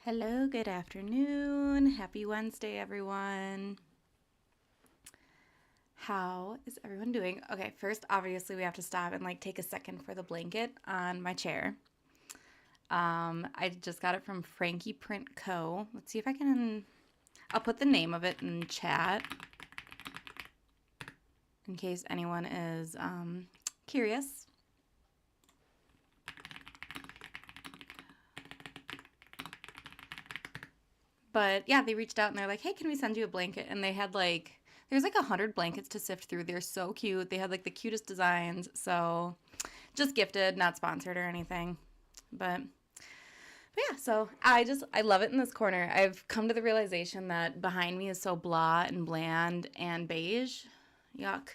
Hello, good afternoon. Happy Wednesday, everyone. How is everyone doing? Okay, first, obviously, we have to stop and take a second for the blanket on my chair. I just got it from Frankie Print Co. Let's see if I can. I'll put the name of it in chat in case anyone is curious. But yeah, they reached out and they're like, "Hey, can we send you a blanket?" And they had there's 100 blankets to sift through. They're so cute. They had the cutest designs. So just gifted, not sponsored or anything. But yeah, so I love it in this corner. I've come to the realization that behind me is so blah and bland and beige. Yuck.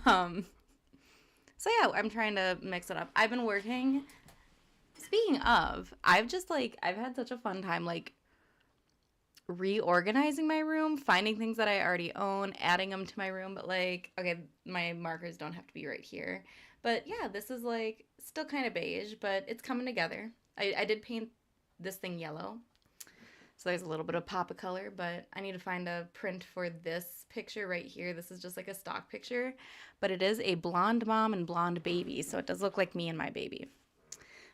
um, so yeah, I'm trying to mix it up. I've been working. Speaking of, I've had such a fun time reorganizing my room, finding things that I already own, adding them to my room. But okay, my markers don't have to be right here. But yeah, this is still kind of beige, but it's coming together. I did paint this thing yellow, so there's a little bit of pop of color, but I need to find a print for this picture right here. This is just a stock picture, but it is a blonde mom and blonde baby, so it does look like me and my baby.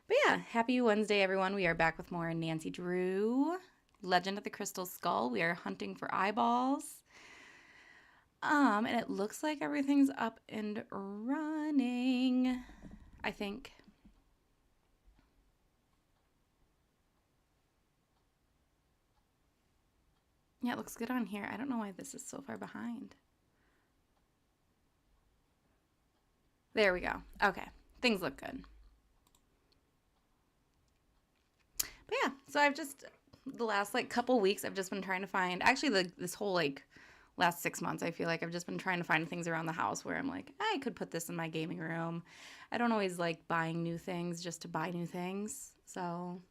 But yeah, happy Wednesday, everyone. We are back with more Nancy Drew, Legend of the Crystal Skull. We are hunting for eyeballs. And it looks like everything's up and running, I think. Yeah, it looks good on here. I don't know why this is so far behind. There we go. Okay, things look good. But yeah, so the last couple weeks, I've just been trying to find, actually, this whole last 6 months, I feel like I've just been trying to find things around the house where I'm like, I could put this in my gaming room. I don't always like buying new things just to buy new things. So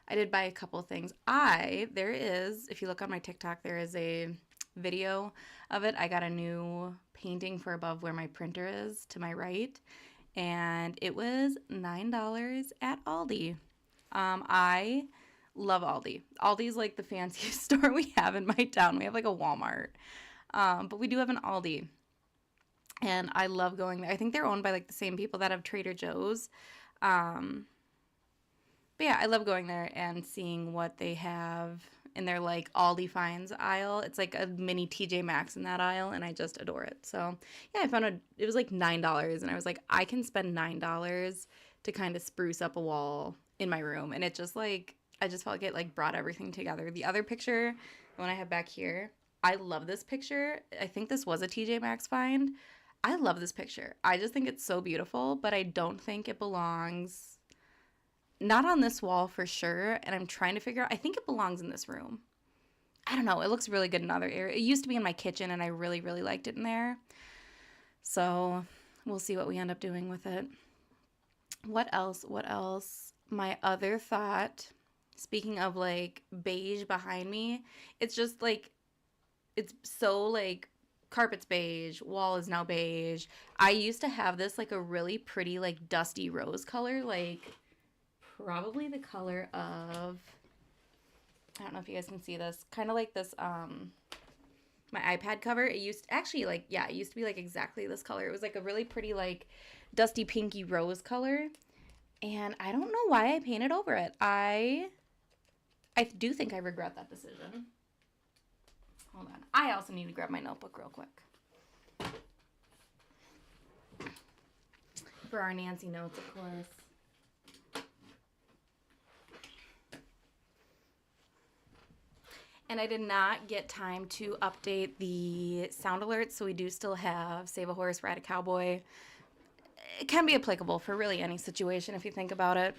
I did buy a couple of things. There is, if you look on my TikTok, there is a video of it. I got a new painting for above where my printer is to my right, and it was $9 at Aldi. I love Aldi. Aldi's the fanciest store we have in my town. We have a Walmart, but we do have an Aldi, and I love going there. I think they're owned by the same people that have Trader Joe's. But yeah, I love going there and seeing what they have in their Aldi finds aisle. It's like a mini TJ Maxx in that aisle, and I just adore it. So yeah, it was $9, and I was like, I can spend $9 to kind of spruce up a wall in my room, and it just I just felt like it brought everything together. The other picture, the one I have back here, I love this picture. I think this was a TJ Maxx find. I love this picture. I just think it's so beautiful, but I don't think it belongs, not on this wall for sure, and I'm trying to figure out, I think it belongs in this room. I don't know, it looks really good in other areas. It used to be in my kitchen, and I really, really liked it in there. So we'll see what we end up doing with it. What else? What else? My other thought, speaking of beige behind me, it's just it's so carpet's beige, wall is now beige. I used to have this a really pretty dusty rose color, probably the color of, I don't know if you guys can see this, kind of like this my iPad cover. It used actually yeah, it used to be exactly this color. It was a really pretty dusty pinky rose color, and I don't know why I painted over it. I do think I regret that decision. Hold on. I also need to grab my notebook real quick for our Nancy notes, of course. And I did not get time to update the sound alerts, so we do still have Save a Horse, Ride a Cowboy. It can be applicable for really any situation if you think about it.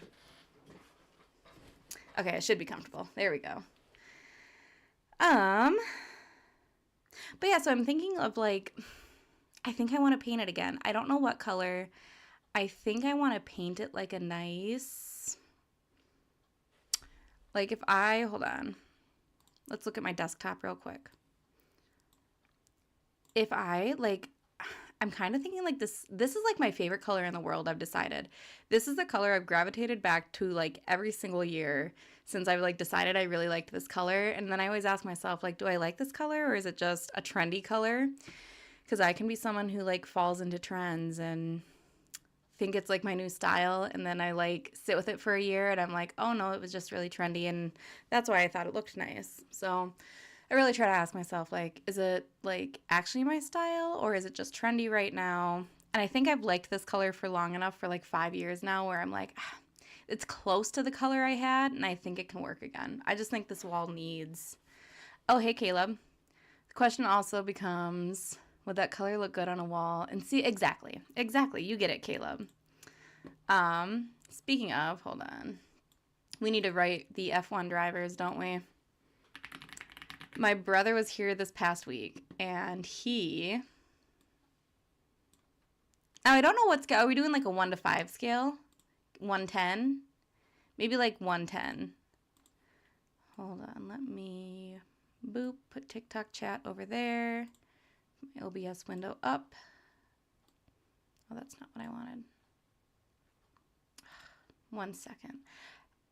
Okay, I should be comfortable. There we go. But yeah, so I'm thinking of I think I want to paint it again. I don't know what color. I think I want to paint it a nice, hold on. Let's look at my desktop real quick. If I I'm kind of thinking like this is like my favorite color in the world, I've decided. This is the color I've gravitated back to like every single year since I've like decided I really liked this color. And then I always ask myself like, do I like this color or is it just a trendy color? Because I can be someone who like falls into trends and think it's like my new style, and then I like sit with it for a year and I'm like, oh no, it was just really trendy and that's why I thought it looked nice. So I really try to ask myself, like, is it like actually my style or is it just trendy right now? And I think I've liked this color for long enough, for like 5 years now, where I'm like, ah, it's close to the color I had and I think it can work again. I just think this wall needs. Oh, hey, Caleb. The question also becomes, would that color look good on a wall? And see, exactly. Exactly. You get it, Caleb. Speaking of, hold on. We need to write the F1 drivers, don't we? My brother was here this past week, and he... Now, I don't know what scale. Are we doing like a 1 to 5 scale? 110? Maybe like 110. Hold on. Let me... Boop. Put TikTok chat over there. My OBS window up. Oh, that's not what I wanted. 1 second.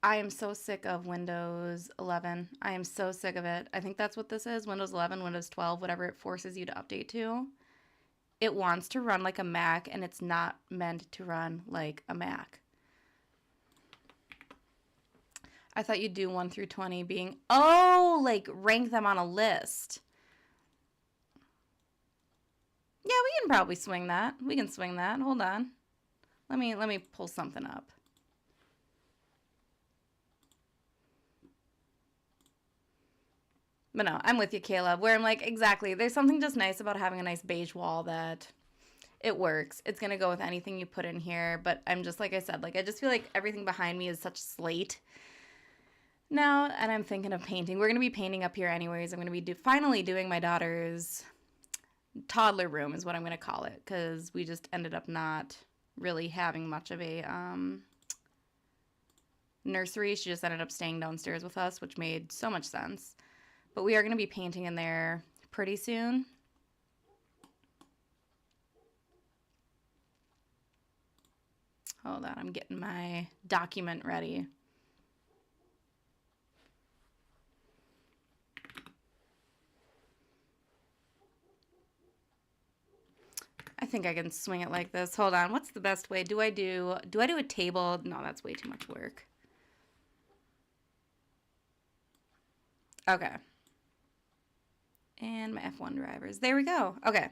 I am so sick of Windows 11. I am so sick of it. I think that's what this is. Windows 11, Windows 12, whatever it forces you to update to. It wants to run like a Mac, and it's not meant to run like a Mac. I thought you'd do 1 through 20 being, oh, like rank them on a list. Yeah, we can probably swing that. We can swing that. Hold on. Let me pull something up. But no, I'm with you, Caleb, where I'm like, exactly. There's something just nice about having a nice beige wall that it works. It's going to go with anything you put in here. But I'm just, like I said, like I just feel like everything behind me is such slate now. And I'm thinking of painting. We're going to be painting up here anyways. I'm going to be finally doing my daughter's toddler room is what I'm going to call it. Because we just ended up not really having much of a nursery. She just ended up staying downstairs with us, which made so much sense. But we are going to be painting in there pretty soon. Hold on, I'm getting my document ready. I think I can swing it like this. Hold on, what's the best way? Do I do a table? No, that's way too much work. Okay. And my F1 drivers. There we go. Okay.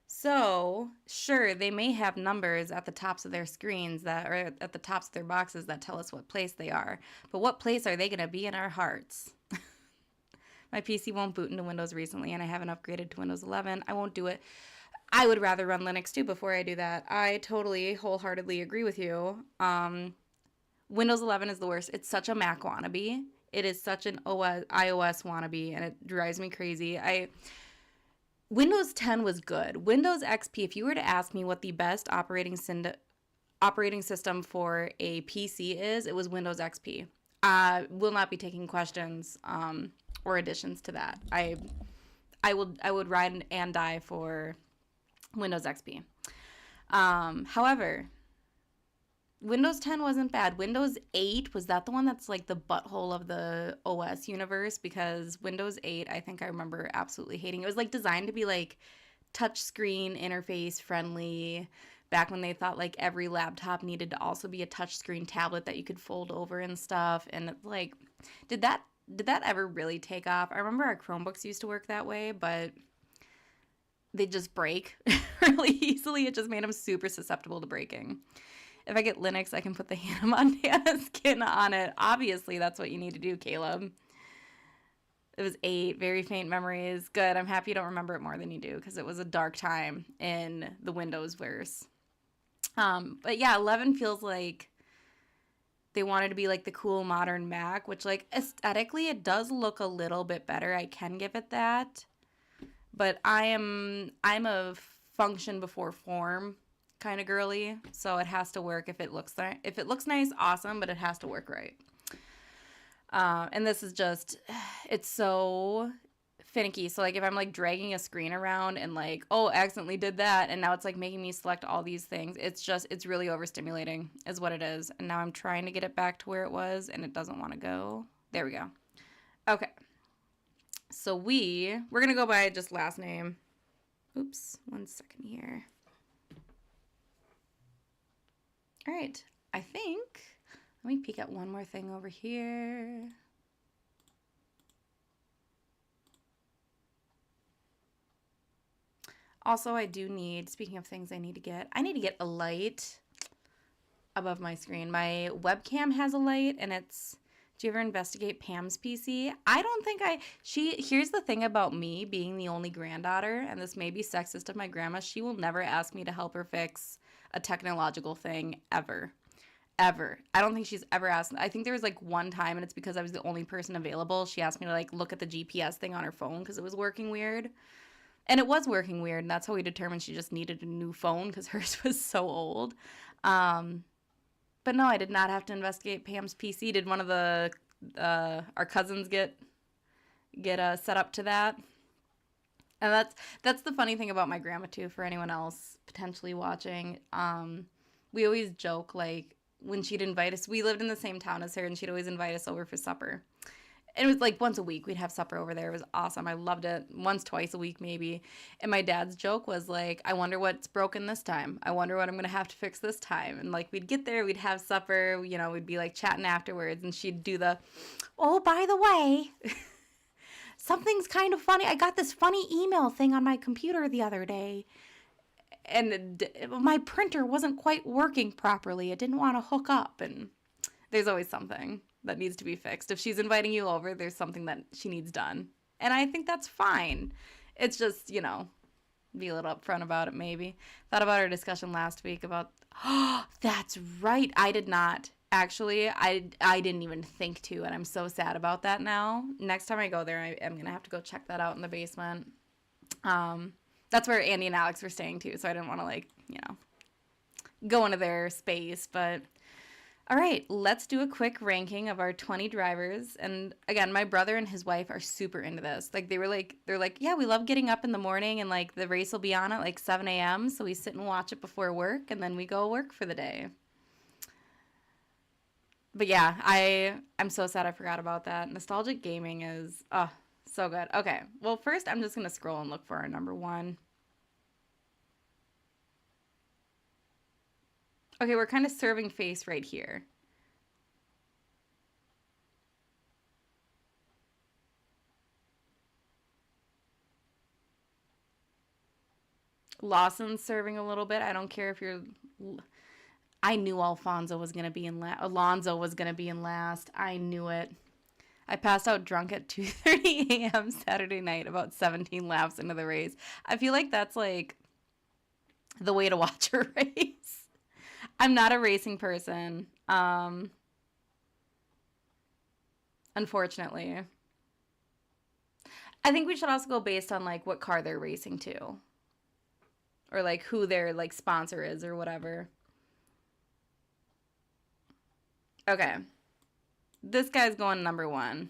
So, sure, they may have numbers at the tops of their screens or at the tops of their boxes that tell us what place they are. But what place are they going to be in our hearts? My PC won't boot into Windows recently, and I haven't upgraded to Windows 11. I won't do it. I would rather run Linux too before I do that. I totally, wholeheartedly agree with you. Windows 11 is the worst. It's such a Mac wannabe. It is such an iOS wannabe, and it drives me crazy. Windows 10 was good. Windows XP, if you were to ask me what the best operating system for a PC is, it was Windows XP. Will not be taking questions or additions to that. I would ride and die for Windows XP. However, Windows 10 wasn't bad. Windows 8, was that the one that's like the butthole of the OS universe? Because Windows 8, I think I remember absolutely hating. It was like designed to be like touchscreen interface friendly back when they thought like every laptop needed to also be a touchscreen tablet that you could fold over and stuff. And it's like, did that ever really take off? I remember our Chromebooks used to work that way, but they just break really easily. It just made them super susceptible to breaking. If I get Linux, I can put the Hannah Montana skin on it. Obviously, that's what you need to do, Caleb. It was 8, very faint memories. Good, I'm happy you don't remember it more than you do, because it was a dark time in the Windows verse. But yeah, 11 feels like they wanted to be like the cool modern Mac, which like aesthetically, it does look a little bit better. I can give it that. But I'm a function before form kind of girly, so it has to work. If it looks nice, awesome, but it has to work right. And this is just, it's so finicky. So like if I'm like dragging a screen around and like, oh, accidentally did that, and now it's like making me select all these things. It's really overstimulating is what it is. And now I'm trying to get it back to where it was and it doesn't want to go. There we go. Okay. So we're going to go by just last name. Oops, 1 second here. All right. I think, let me peek at one more thing over here. Also, I do need, speaking of things I need to get a light above my screen. My webcam has a light, and it's, do you ever investigate Pam's PC? I don't think here's the thing about me being the only granddaughter, and this may be sexist of my grandma, she will never ask me to help her fix a technological thing ever. Ever. I don't think she's ever asked. I think there was like one time, and it's because I was the only person available. She asked me to like look at the GPS thing on her phone because it was working weird. And it was working weird, and that's how we determined she just needed a new phone because hers was so old. But no, I did not have to investigate Pam's PC. Did one of the our cousins get set up to that? And that's the funny thing about my grandma too. For anyone else potentially watching, we always joke like when she'd invite us. We lived in the same town as her, and she'd always invite us over for supper. And it was like once a week we'd have supper over there. It was awesome. I loved it. Once, twice a week maybe. And my dad's joke was like, I wonder what's broken this time. I wonder what I'm going to have to fix this time. And like we'd get there, we'd have supper, you know, we'd be like chatting afterwards, and she'd do the, oh, by the way, something's kind of funny. I got this funny email thing on my computer the other day, and my printer wasn't quite working properly. It didn't want to hook up, and there's always something that needs to be fixed. If she's inviting you over, there's something that she needs done. And I think that's fine. It's just, you know, be a little upfront about it maybe. Thought about our discussion last week about, oh, that's right. I did not. Actually, I didn't even think to, and I'm so sad about that now. Next time I go there, I am going to have to go check that out in the basement. That's where Andy and Alex were staying too, so I didn't want to, like, you know, go into their space, but all right, let's do a quick ranking of our 20 drivers. And again, my brother and his wife are super into this. Like they're like, yeah, we love getting up in the morning, and like the race will be on at like 7 a.m. So we sit and watch it before work, and then we go work for the day. But yeah, I'm so sad I forgot about that. Nostalgic gaming is, oh, so good. Okay, well first I'm just going to scroll and look for our number one. Okay, we're kind of serving face right here. Lawson's serving a little bit. I don't care if you're... I knew Alonzo was going to be in last. I knew it. I passed out drunk at 2:30 a.m. Saturday night, about 17 laps into the race. I feel like that's like the way to watch a race. I'm not a racing person, unfortunately. I think we should also go based on like what car they're racing to, or like who their like sponsor is or whatever. Okay, this guy's going number one.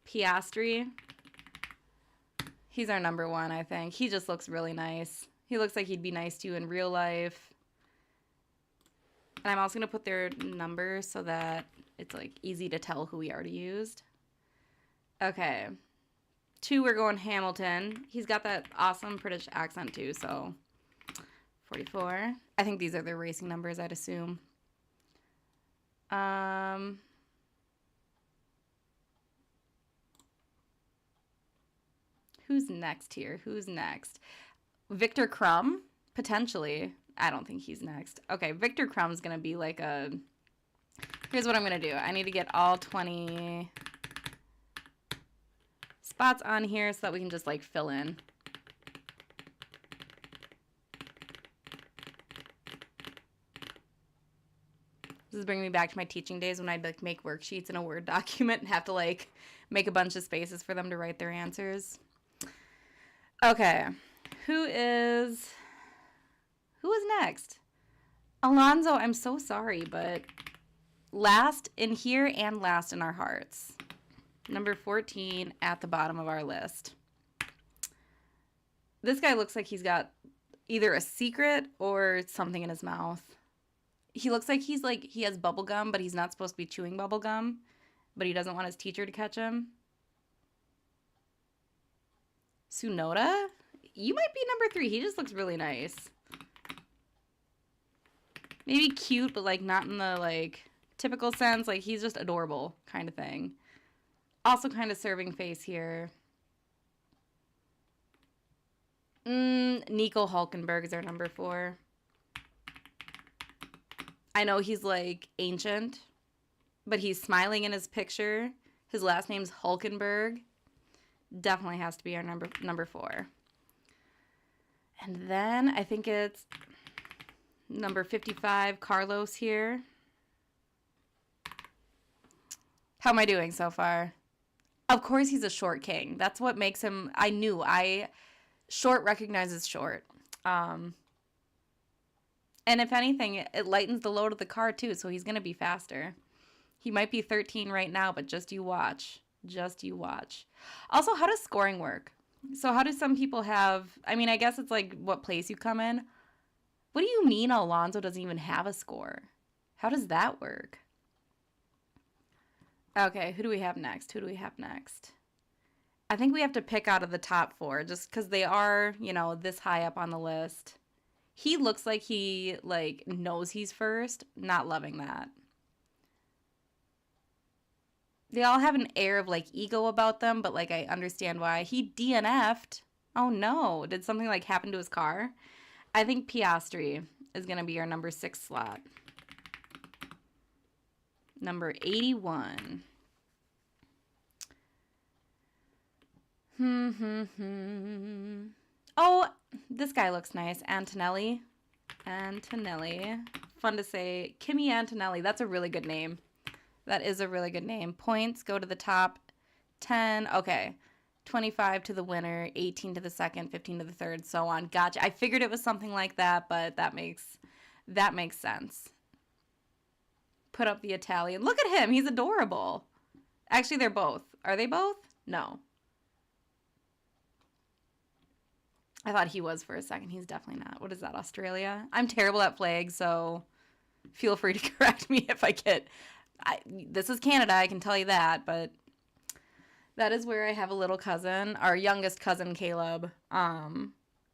Piastri. He's our number one, I think. He just looks really nice. He looks like he'd be nice to you in real life. And I'm also going to put their number so that it's like easy to tell who we already used. Okay. 2, we're going Hamilton. He's got that awesome British accent too, so 44. I think these are their racing numbers, I'd assume. Who's next here? Who's next? Victor Crumb? Potentially. I don't think he's next. Okay, Victor Crumb's going to be like a... Here's what I'm going to do. I need to get all 20 spots on here so that we can just like fill in. This is bringing me back to my teaching days when I'd like make worksheets in a Word document and have to like make a bunch of spaces for them to write their answers. Okay, who is next? Alonzo, I'm so sorry, but last in here and last in our hearts. Number 14 at the bottom of our list. This guy looks like he's got either a secret or something in his mouth. He looks like he has bubble gum, but he's not supposed to be chewing bubble gum, but he doesn't want his teacher to catch him. Tsunoda? You might be number 3. He just looks really nice. Maybe cute, but like not in the like typical sense. Like he's just adorable kind of thing. Also kind of serving face here. Nico Hulkenberg is our number 4. I know he's like ancient, but he's smiling in his picture. His last name's Hulkenberg. Definitely has to be our number 4. And then I think it's number 55, Carlos here. How am I doing so far? Of course he's a short king. That's what makes him, short recognizes short. And if anything, it lightens the load of the car too, so he's going to be faster. He might be 13 right now, but just you watch. Just you watch. Also, how does scoring work? So how do some people have, I mean, I guess it's like what place you come in. What do you mean Alonso doesn't even have a score? How does that work? Okay, who do we have next? Who do we have next? I think we have to pick out of the top 4 just because they are, you know, this high up on the list. He looks like he, like, knows he's first. Not loving that. They all have an air of, like, ego about them, but, like, I understand why. He DNF'd. Oh, no. Did something, like, happen to his car? I think Piastri is going to be our number 6 slot. Number 81. Oh, this guy looks nice. Antonelli. Fun to say. Kimi Antonelli. That's a really good name. That is a really good name. Points go to the top 10. Okay. 25 to the winner, 18 to the second, 15 to the third, so on. Gotcha. I figured it was something like that, but that makes sense. Put up the Italian. Look at him. He's adorable. Actually, they're both. Are they both? No. I thought he was for a second. He's definitely not. What is that, Australia? I'm terrible at flags, so feel free to correct me if I get... this is Canada, I can tell you that, but that is where I have a little cousin, our youngest cousin, Caleb,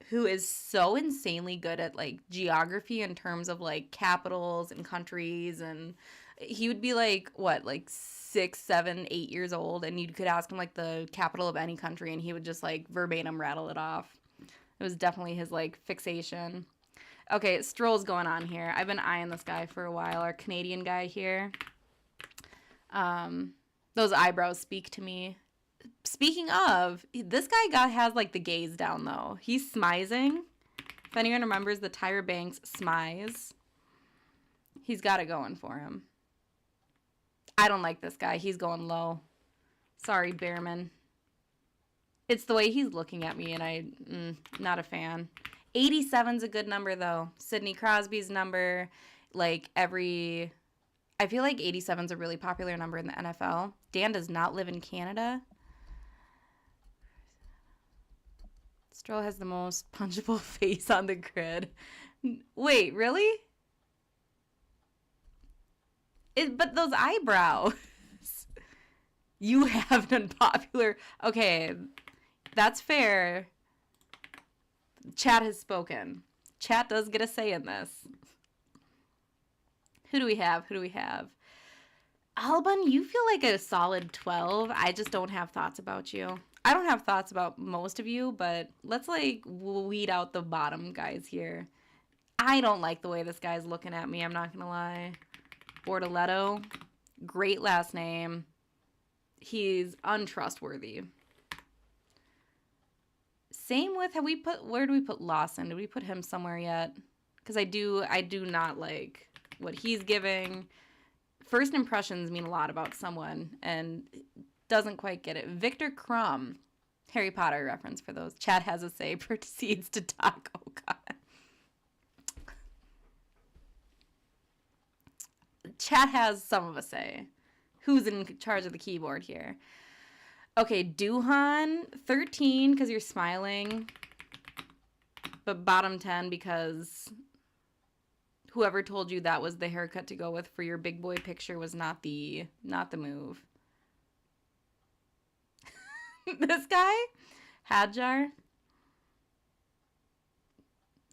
who is so insanely good at, like, geography in terms of, like, capitals and countries, and he would be, like, what, like, 6, 7, 8 years old, and you could ask him, like, the capital of any country, and he would just, like, verbatim rattle it off. It was definitely his, like, fixation. Okay, Stroll's going on here. I've been eyeing this guy for a while, our Canadian guy here. Those eyebrows speak to me. Speaking of, this guy has, like, the gaze down, though. He's smizing. If anyone remembers the Tyra Banks smize, he's got it going for him. I don't like this guy. He's going low. Sorry, Behrman. It's the way he's looking at me, and I'm not a fan. 87's a good number, though. Sidney Crosby's number, like, I feel like 87's a really popular number in the NFL. Dan does not live in Canada. Stroll has the most punchable face on the grid. Wait, really? But those eyebrows. You have an unpopular... Okay, that's fair. Chat has spoken. Chat does get a say in this. Who do we have? Albon, you feel like a solid 12. I just don't have thoughts about you. I don't have thoughts about most of you, but let's, like, weed out the bottom guys here. I don't like the way this guy's looking at me, I'm not going to lie. Bortoletto, great last name. He's untrustworthy. Same with, where do we put Lawson? Did we put him somewhere yet? Because I do not like what he's giving. First impressions mean a lot about someone, and doesn't quite get it. Victor Crumb, Harry Potter reference for those. Chad has a say, proceeds to talk. Oh, God. Chad has some of a say. Who's in charge of the keyboard here? Okay, Duhan, 13, because you're smiling. But bottom 10 because whoever told you that was the haircut to go with for your big boy picture was not the move. This guy, Hadjar,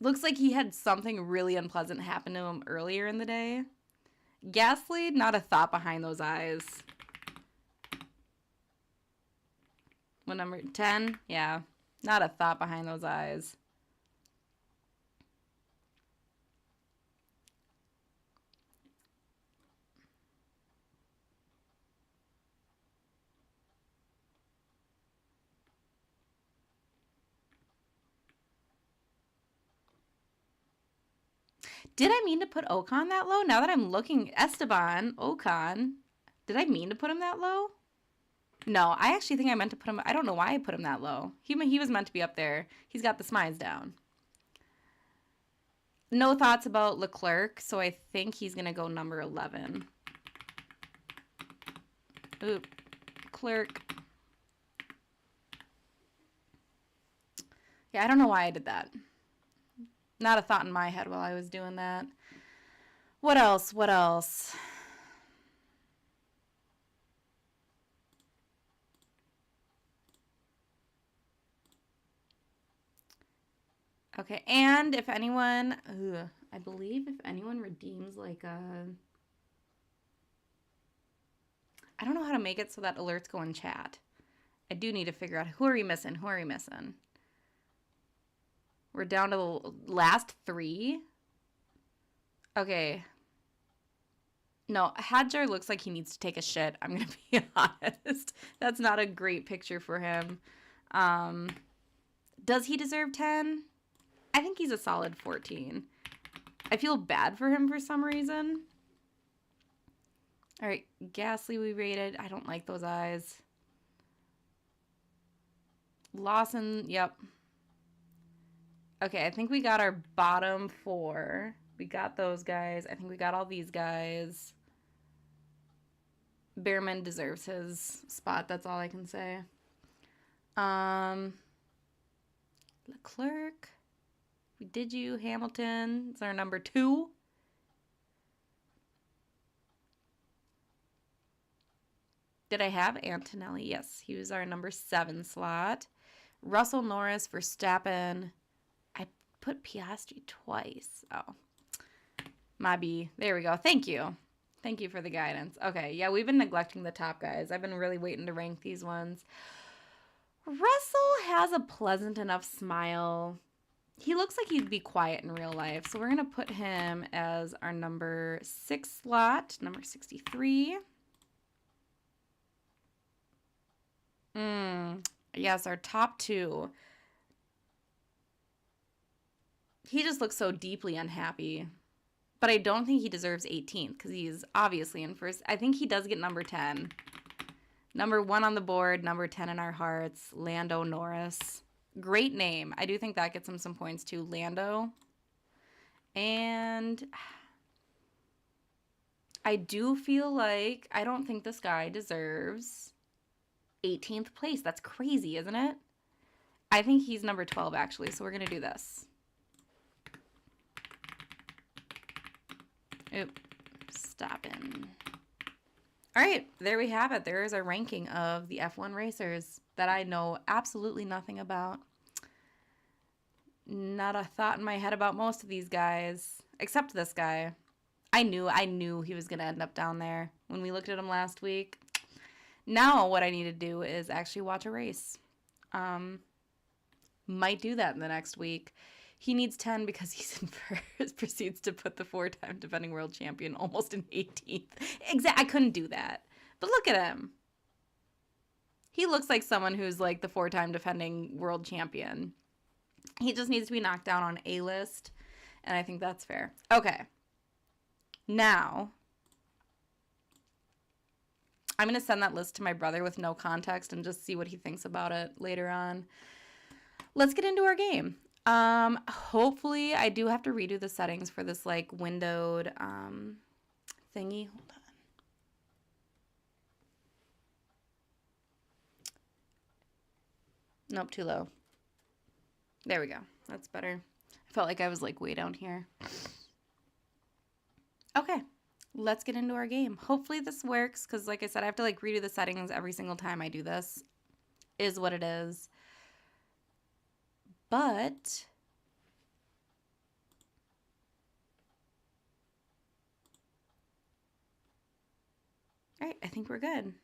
looks like he had something really unpleasant happen to him earlier in the day. Ghastly, not a thought behind those eyes. What number? 10? Yeah, not a thought behind those eyes. Did I mean to put Ocon that low? Now that I'm looking, Esteban Ocon, did I mean to put him that low? No, I actually think I meant to put him. I don't know why I put him that low. He was meant to be up there. He's got the smiles down. No thoughts about Leclerc, so I think he's gonna go number 11. Oop, Clerk. Yeah, I don't know why I did that. Not a thought in my head while I was doing that. What else? What else? Okay, and if anyone, I believe if anyone redeems like a, I don't know how to make it so that alerts go in chat. I do need to figure out who are we missing? Who are we missing? We're down to the last 3. Okay. No, Hadjar looks like he needs to take a shit. I'm going to be honest. That's not a great picture for him. Does he deserve 10? I think he's a solid 14. I feel bad for him for some reason. All right, Ghastly we rated. I don't like those eyes. Lawson, yep. Okay, I think we got our bottom 4. We got those guys. I think we got all these guys. Behrman deserves his spot. That's all I can say. Leclerc. We did you. Hamilton. It's our number 2. Did I have Antonelli? Yes, he was our number 7 slot. Russell Norris, Verstappen. I put Piastri twice. Oh, my B. There we go. Thank you. Thank you for the guidance. Okay, yeah, we've been neglecting the top guys. I've been really waiting to rank these ones. Russell has a pleasant enough smile. He looks like he'd be quiet in real life, so we're going to put him as our number 6 slot, number 63. Yes, our top 2. He just looks so deeply unhappy. But I don't think he deserves 18th because he's obviously in first. I think he does get number 10. Number 1 on the board, number 10 in our hearts, Lando Norris. Great name. I do think that gets him some points too, Lando. And I do feel like I don't think this guy deserves 18th place. That's crazy, isn't it? I think he's number 12 actually, so we're going to do this. Oop, stopping. All right, there we have it. There is a ranking of the F1 racers that I know absolutely nothing about. Not a thought in my head about most of these guys, except this guy. I knew he was going to end up down there when we looked at him last week. Now what I need to do is actually watch a race. Might do that in the next week. He needs 10 because he's in first. Proceeds to put the 4-time defending world champion almost in 18th. I couldn't do that. But look at him. He looks like someone who's like the 4-time defending world champion. He just needs to be knocked down on A list. And I think that's fair. Okay. Now, I'm going to send that list to my brother with no context and just see what he thinks about it later on. Let's get into our game. Hopefully I do have to redo the settings for this like windowed thingy. Hold on. Nope, too low. There we go. That's better. I felt like I was like way down here. Okay, let's get into our game. Hopefully this works because like I said, I have to like redo the settings every single time I do this. Is what it is. But all right, I think we're good.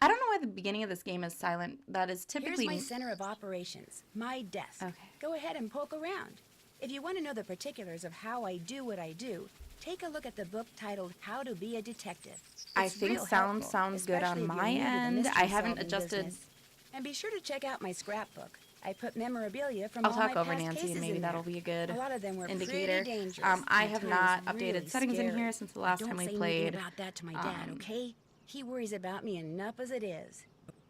I don't know why the beginning of this game is silent. That is typically... Here's my center of operations, my desk. Okay. Go ahead and poke around. If you want to know the particulars of how I do what I do, take a look at the book titled How to Be a Detective. I think sounds good on my end. I haven't adjusted... Business. And be sure to check out my scrapbook. I put memorabilia from I'll all talk my over past Nancy cases and maybe in that'll there. be a good A lot of them were indicator. pretty dangerous. I have not times updated really settings in scary. here since the last time we played. Don't say anything about that to my dad, okay? He worries about me enough as it is.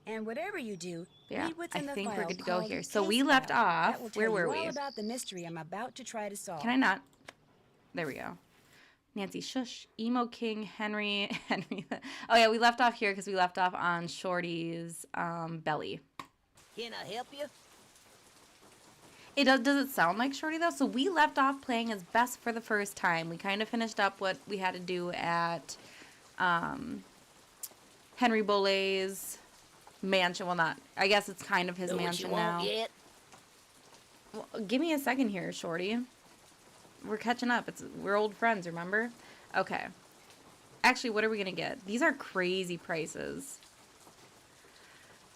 And whatever you do, read what's in the think we're file good to go called here. So case we left file. off. That will Where tell were you we? all about the mystery I'm about to try to solve. Can I not? There we go. Nancy, shush. Emo King, Henry. Oh yeah, we left off here because we left off on Shorty's belly. Can I help you? It does it sound like Shorty though? So we left off playing as Bess for the first time. We kind of finished up what we had to do at Henry Boulez's mansion. Well, not. I guess it's kind of his mansion now. Yet? Well, give me a second here, Shorty. We're catching up. We're old friends, remember? Okay. Actually, what are we gonna get? These are crazy prices.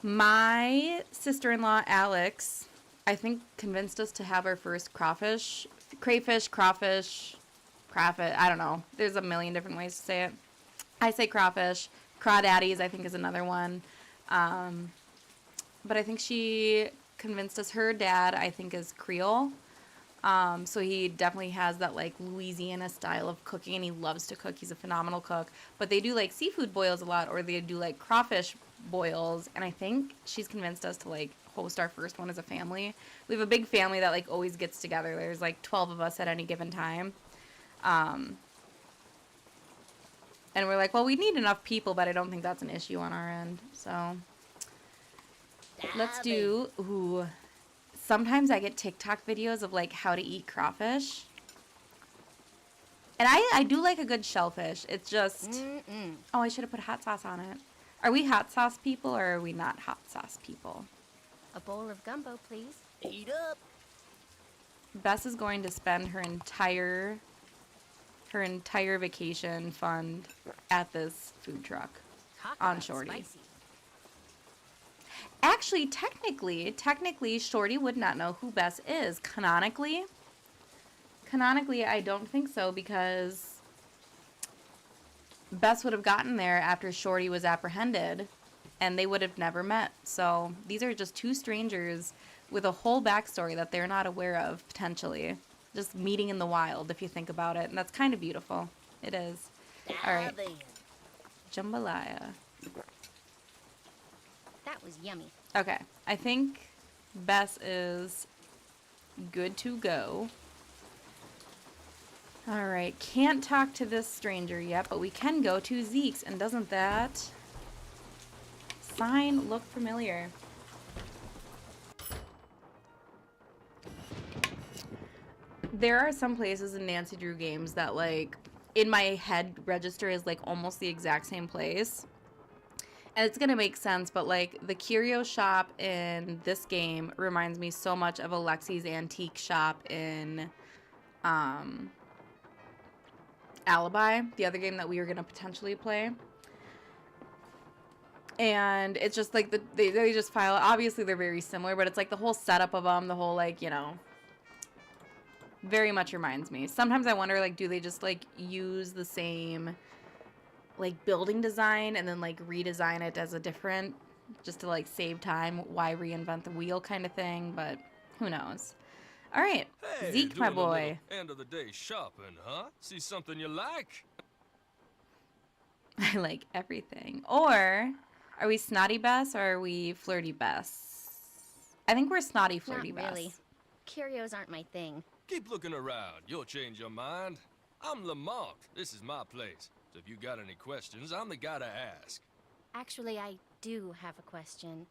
My sister-in-law, Alex, I think convinced us to have our first crayfish, crawfish, I don't know. There's a million different ways to say it. I say crawfish. Crawdaddies, I think, is another one. But I think she convinced us. Her dad, I think, is Creole. So he definitely has that, like, Louisiana style of cooking, and he loves to cook. He's a phenomenal cook. But they do, like, seafood boils a lot, or they do, like, crawfish boils. And I think she's convinced us to, like, host our first one as a family. We have a big family that, like, always gets together. There's, like, 12 of us at any given time. And we're like, well, we need enough people, but I don't think that's an issue on our end. So let's do... Ooh... Sometimes I get TikTok videos of, like, how to eat crawfish. And I do like a good shellfish. It's just... Oh, I should have put hot sauce on it. Are we hot sauce people or are we not hot sauce people? A bowl of gumbo, please. Eat up. Bess is going to spend her entire vacation fund at this food truck on Shorty. Spicy. Actually, technically, Shorty would not know who Bess is. Canonically, I don't think so because Bess would have gotten there after Shorty was apprehended, and they would have never met. So these are just two strangers with a whole backstory that they're not aware of, potentially. Just meeting in the wild, if you think about it. And that's kind of beautiful. It is. All right. Jambalaya. That was yummy. Okay. I think Bess is good to go. All right. Can't talk to this stranger yet, but we can go to Zeke's. And doesn't that sign look familiar? There are some places in Nancy Drew games that, like, in my head register is, like, almost the exact same place. And it's gonna make sense, but, like, the curio shop in this game reminds me so much of Alexi's antique shop in Alibi, the other game that we were gonna potentially play. And it's just, like, they just file... Obviously, they're very similar, but it's, like, the whole setup of them, the whole, like, you know... Very much reminds me. Sometimes I wonder, like, do they just, like, use the same, like, building design and then, like, redesign it as a different, just to, like, save time? Why reinvent the wheel kind of thing? But who knows? All right. Hey, Zeke, my boy. End of the day shopping, huh? See something you like? I like everything. Or are we snotty Bess or are we flirty Bess? I think we're snotty flirty Not really. Bess. Curios aren't my thing. Keep looking around. You'll change your mind. I'm Lamont. This is my place. So if you got any questions, I'm the guy to ask. Actually, I do have a question.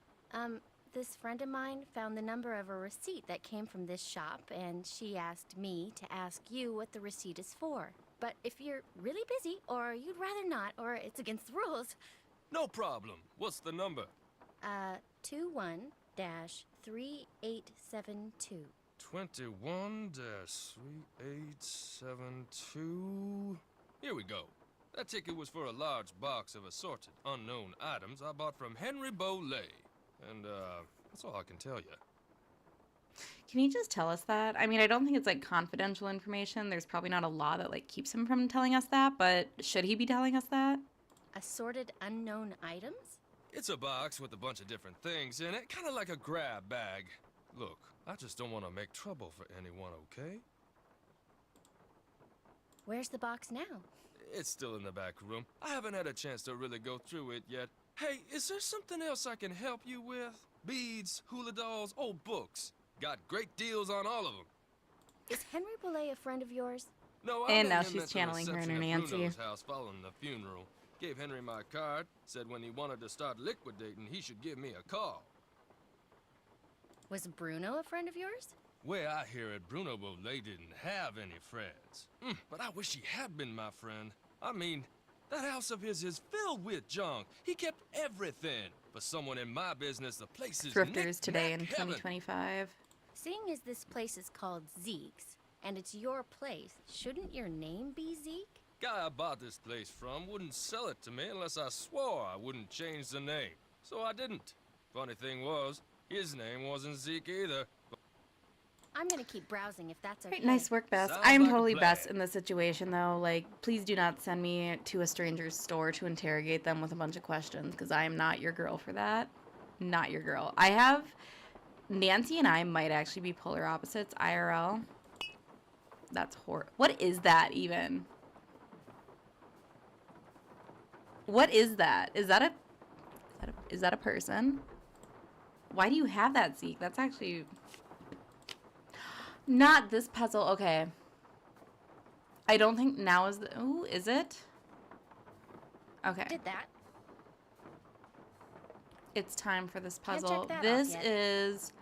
This friend of mine found the number of a receipt that came from this shop, and she asked me to ask you what the receipt is for. But if you're really busy, or you'd rather not, or it's against the rules, No problem. What's the number? 21-3872. 21-3872. Here we go. That ticket was for a large box of assorted unknown items I bought from Henry Bolet. And, that's all I can tell you. Can you just tell us that? I mean, I don't think it's like confidential information. There's probably not a law that like keeps him from telling us that, but should he be telling us that? Assorted unknown items? It's a box with a bunch of different things in it, kind of like a grab bag. Look, I just don't want to make trouble for anyone, okay? Where's the box now? It's still in the back room. I haven't had a chance to really go through it yet. Hey, is there something else I can help you with? Beads, hula dolls, old books. Got great deals on all of them. Is Henry Boulay a friend of yours? No, And met now him she's at the channeling her reception inner at Nancy. Bruno's house following the funeral. Gave Henry my card. Said when he wanted to start liquidating, he should give me a call. Was Bruno a friend of yours? Way I hear it, Bruno Bolet didn't have any friends. But I wish he had been my friend. I mean, that house of his is filled with junk. He kept everything. For someone in my business, the place is Thrifters today in knick-knack heaven. 2025. Seeing as this place is called Zeke's, and it's your place, shouldn't your name be Zeke? Guy I bought this place from wouldn't sell it to me unless I swore I wouldn't change the name. So I didn't. Funny thing was, his name wasn't Zeke either. I'm gonna keep browsing if that's okay. Right, nice work, Bess. Sounds I'm like a totally plan. Bess in this situation, though. Like, please do not send me to a stranger's store to interrogate them with a bunch of questions, because I am not your girl for that. Not your girl. I have... Nancy and I might actually be polar opposites, IRL. That's horrible. What is that, even? What is that? Is that a... Is that a person? Why do you have that, Zeke? That's actually... Not this puzzle. Okay. I don't think now is the... Ooh, is it? Okay. Did that? It's time for this Can't check puzzle. that off This yet. is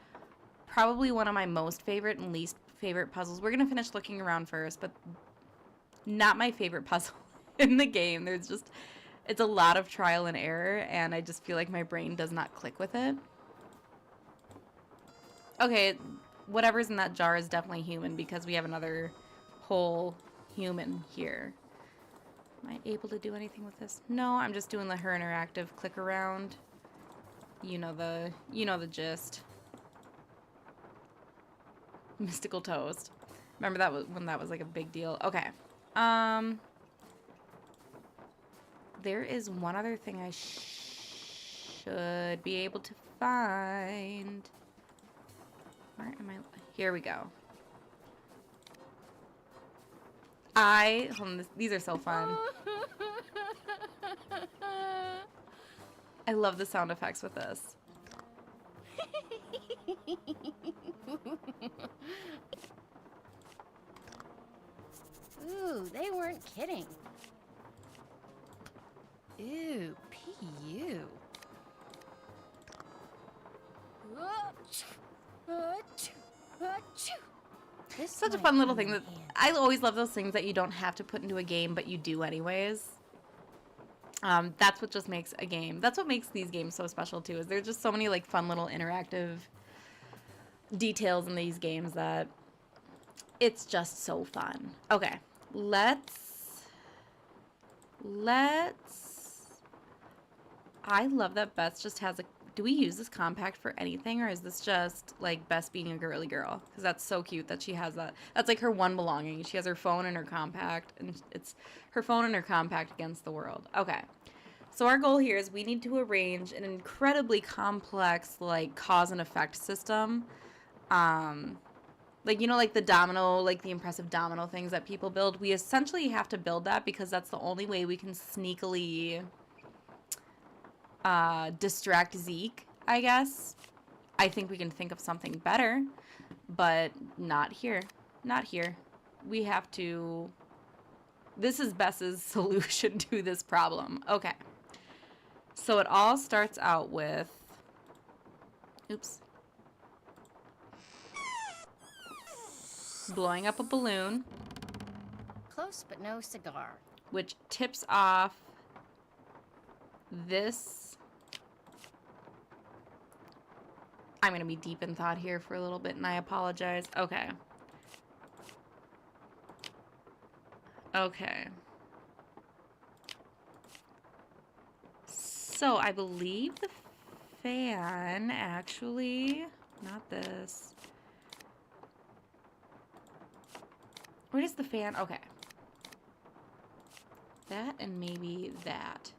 probably one of my most favorite and least favorite puzzles. We're going to finish looking around first, but not my favorite puzzle in the game. There's just... It's a lot of trial and error, and I just feel like my brain does not click with it. Okay, whatever's in that jar is definitely human because we have another whole human here. Am I able to do anything with this? No, I'm just doing the her interactive click around. You know the gist. Mystical toast. Remember that was when that was like a big deal. Okay. There is one other thing I should be able to find. Where am I? Here we go. Hold on, these are so fun. I love the sound effects with this. Ooh, they weren't kidding. Ooh, P.U. Such a fun little thing that I always love those things that you don't have to put into a game, but you do anyways. That's what just makes a game. That's what makes these games so special too. Is there's just so many like fun little interactive details in these games that it's just so fun. Okay, let's. I love that Beth just has a. Do we use this compact for anything, or is this just like Bess being a girly girl? Because that's so cute that she has that. That's like her one belonging. She has her phone and her compact, and it's her phone and her compact against the world. Okay, so our goal here is we need to arrange an incredibly complex like cause and effect system. Like, you know, like the domino, like the impressive domino things that people build. We essentially have to build that because that's the only way we can sneakily distract Zeke, I guess. I think we can think of something better, but not here. Not here. We have to... This is Bess's solution to this problem. Okay. So it all starts out with... Oops. Blowing up a balloon, Close but no cigar. which tips off this. I'm going to be deep in thought here for a little bit, and I apologize. Okay. Okay. So I believe the fan actually, not this. Where does the fan? Okay. That and maybe that.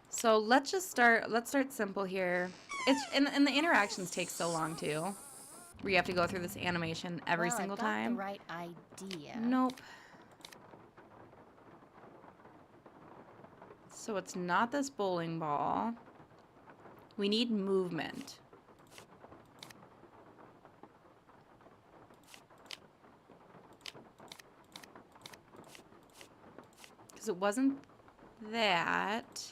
So let's start simple here. It's and the interactions take so long too. Where you have to go through this animation every well, single I've got time. the right idea. Nope. So it's not this bowling ball. We need movement. Because it wasn't that.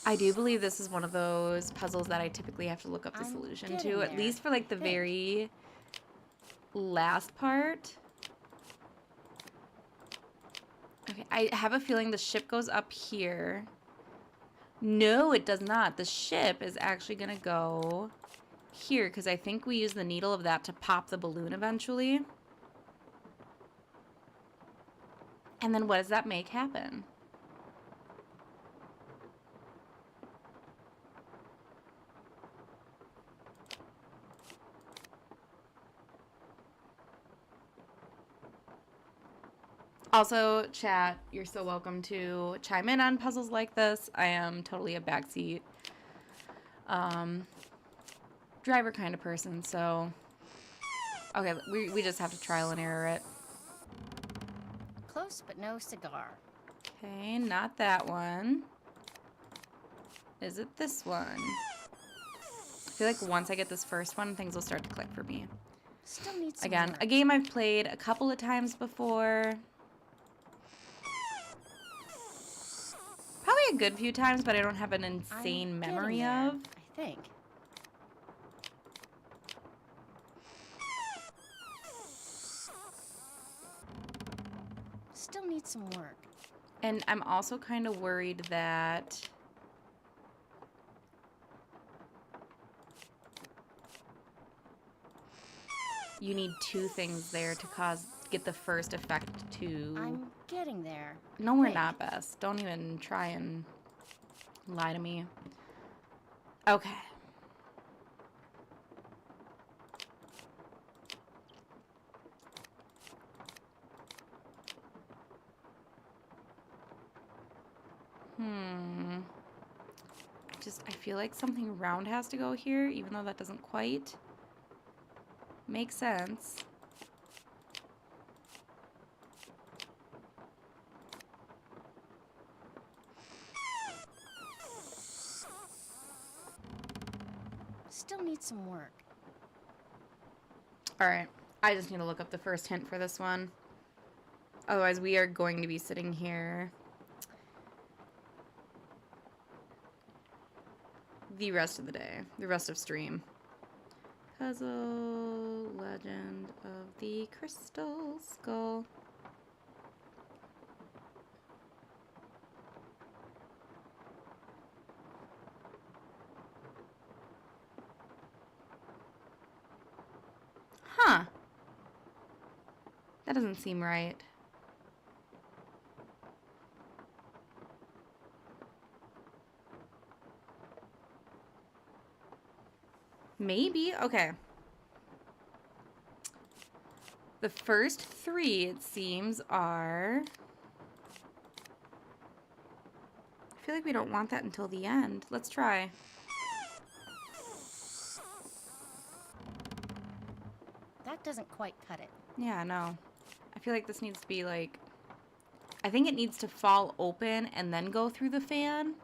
I do believe this is one of those puzzles that I typically have to look up the I'm solution getting to, at there. least for like the Think. very last part. Okay, I have a feeling the ship goes up here. No, it does not. The ship is actually going to go here because I think we use the needle of that to pop the balloon eventually. And then what does that make happen? Also, chat, you're so welcome to chime in on puzzles like this. I am totally a backseat driver kind of person, so... Okay, we just have to trial and error it. Close but no cigar. Okay, not that one. Is it this one? I feel like once I get this first one, things will start to click for me. Still need some Again, work. a game I've played a couple of times before. Probably a good few times, but I don't have an insane I'm memory getting there, of. I think. Still need some work. And I'm also kind of worried that... you need two things there to get the first effect to... I'm getting there. No, we're Think. not, Bess. Don't even try and lie to me. Okay. I feel like something round has to go here, even though that doesn't quite make sense. Still need some work. Alright, I just need to look up the first hint for this one. Otherwise, we are going to be sitting here the rest of the day, the rest of stream. Puzzle Legend of the Crystal Skull. Huh. That doesn't seem right. Maybe? Okay. The first three, it seems, are... I feel like we don't want that until the end. Let's try. That doesn't quite cut it. Yeah, no. I feel like this needs to be like... I think it needs to fall open and then go through the fan.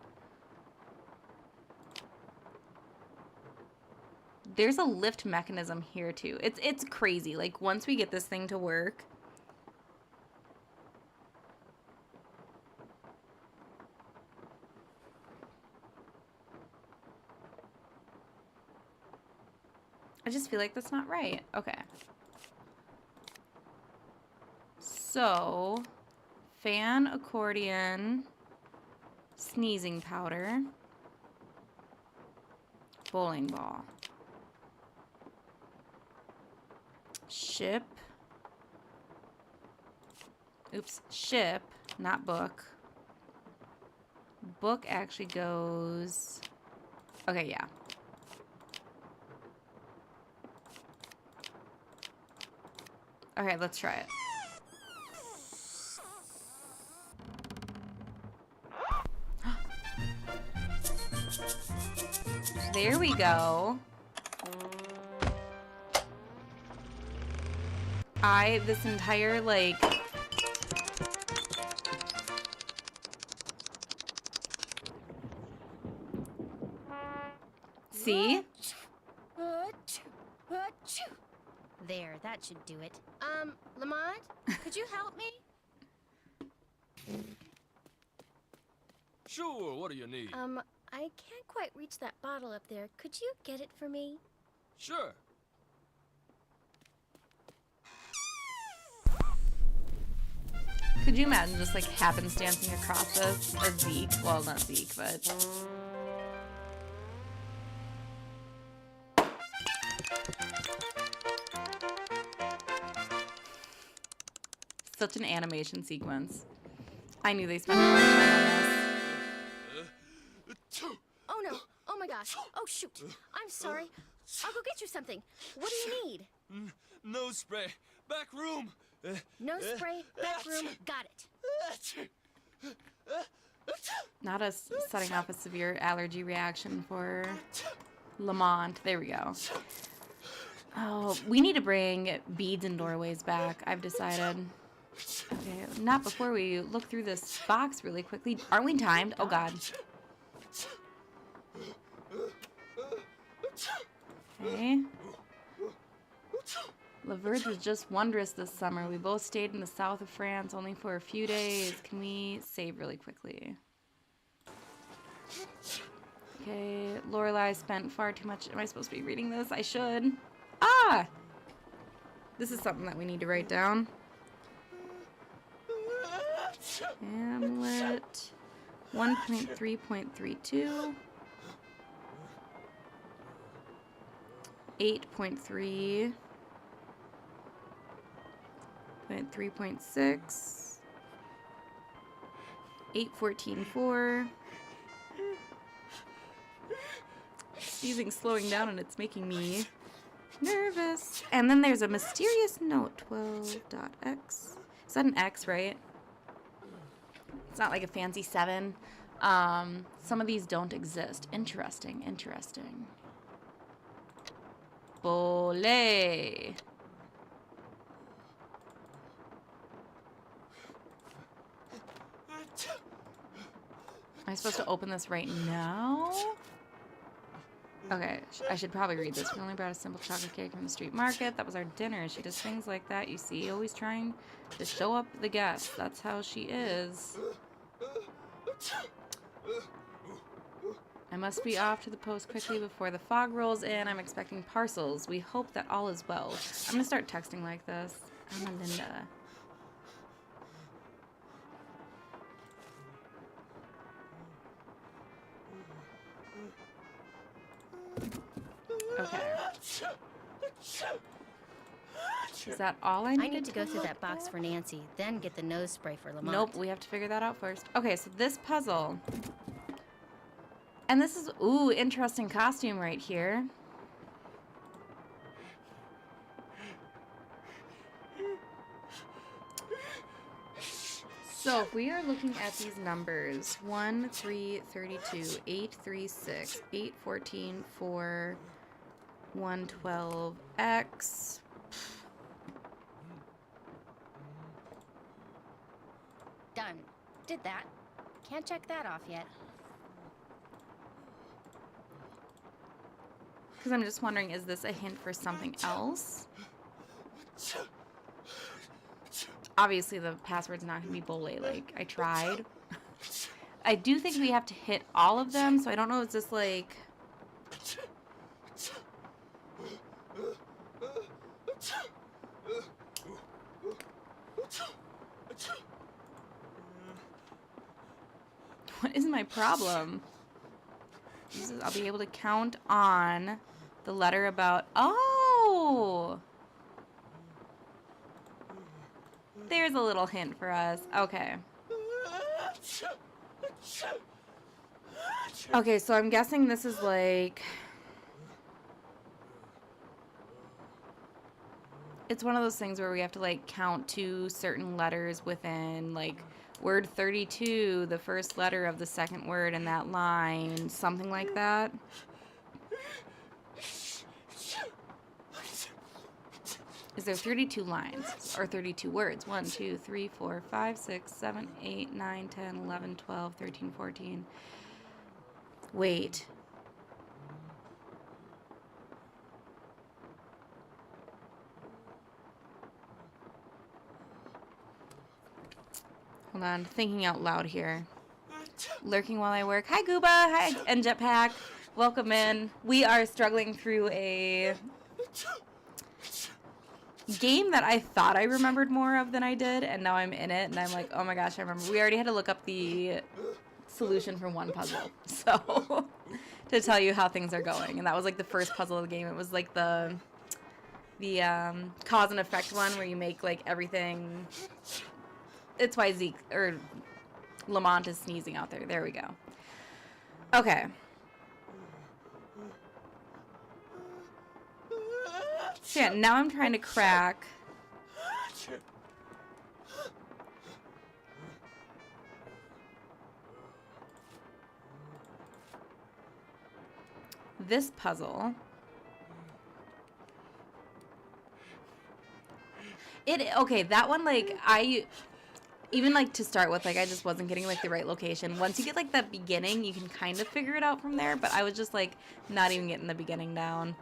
There's a lift mechanism here too. It's crazy. Like once we get this thing to work, I just feel like that's not right. Okay. So, fan, accordion, sneezing powder, bowling ball, ship. Oops, ship, not book. Book actually goes... Okay, yeah. Okay, let's try it. There we go. This entire, like... See? There, that should do it. Lamont, could you help me? Sure, what do you need? I can't quite reach that bottle up there. Could you get it for me? Sure. Could you imagine just like happenstancing across this as Zeke? Well, not Zeke, but... Such an animation sequence. I knew they spent a lot of time on this. Oh no! Oh my gosh! Oh shoot! I'm sorry. I'll go get you something. What do you need? Nose spray. Back room. No spray, back room, got it. Not us setting off a severe allergy reaction for Lamont. There we go. Oh, we need to bring beads and doorways back, I've decided. Okay, not before we look through this box really quickly. Aren't we timed? Oh god. Okay. La Verge was just wondrous this summer. We both stayed in the south of France only for a few days. Can we save really quickly? Okay, Lorelai spent far too much. Am I supposed to be reading this? I should. Ah! This is something that we need to write down. Hamlet 1.3.32 8.3 3.6 8.14.4 Sneezing slowing down and it's making me nervous. And then there's a mysterious note 12.x. Is that an X, right? It's not like a fancy 7. Some of these don't exist. Interesting, interesting. Bole. Am I supposed to open this right now? Okay, I should probably read this. We only brought a simple chocolate cake from the street market. That was our dinner. She does things like that, you see. Always trying to show up the guests. That's how she is. I must be off to the post quickly before the fog rolls in. I'm expecting parcels. We hope that all is well. I'm gonna start texting like this. I'm Linda. Okay. Is that all I need? I need to go through that box for Nancy, then get the nose spray for Lamont. Nope, we have to figure that out first. Okay, so this puzzle. And this is, ooh, interesting costume right here. So if we are looking at these numbers, 1, 3, 32, 8, 3, 6, 8, 14, 4, 1, 12, X. Done. Did that. Can't check that off yet. Because I'm just wondering, is this a hint for something else? Obviously, the password's not going to be Bole. Like, I tried. I do think we have to hit all of them, so I don't know, is this like... my problem. I'll be able to count on the letter about... Oh! There's a little hint for us. Okay. Okay, so I'm guessing this is like... It's one of those things where we have to like count 2 certain letters within like word 32, the first letter of the second word in that line, something like that. Is there 32 lines or 32 words? 1, 2, 3, 4, 5, 6, 7, 8, 9, 10, 11, 12, 13, 14. Wait. Hold on, thinking out loud here. Lurking while I work. Hi, Gooba. Hi, and Jetpack. Welcome in. We are struggling through a game that I thought I remembered more of than I did, and now I'm in it, and I'm like, oh my gosh, I remember. We already had to look up the solution for one puzzle, so to tell you how things are going. And that was like the first puzzle of the game. It was like the cause and effect one where you make like everything. It's why Zeke or Lamont is sneezing out there. There we go. Okay. So yeah, now I'm trying to crack this puzzle. Okay, that one, like, even like to start with, like, I just wasn't getting like the right location. Once you get like that beginning, you can kind of figure it out from there, but I was just like not even getting the beginning down.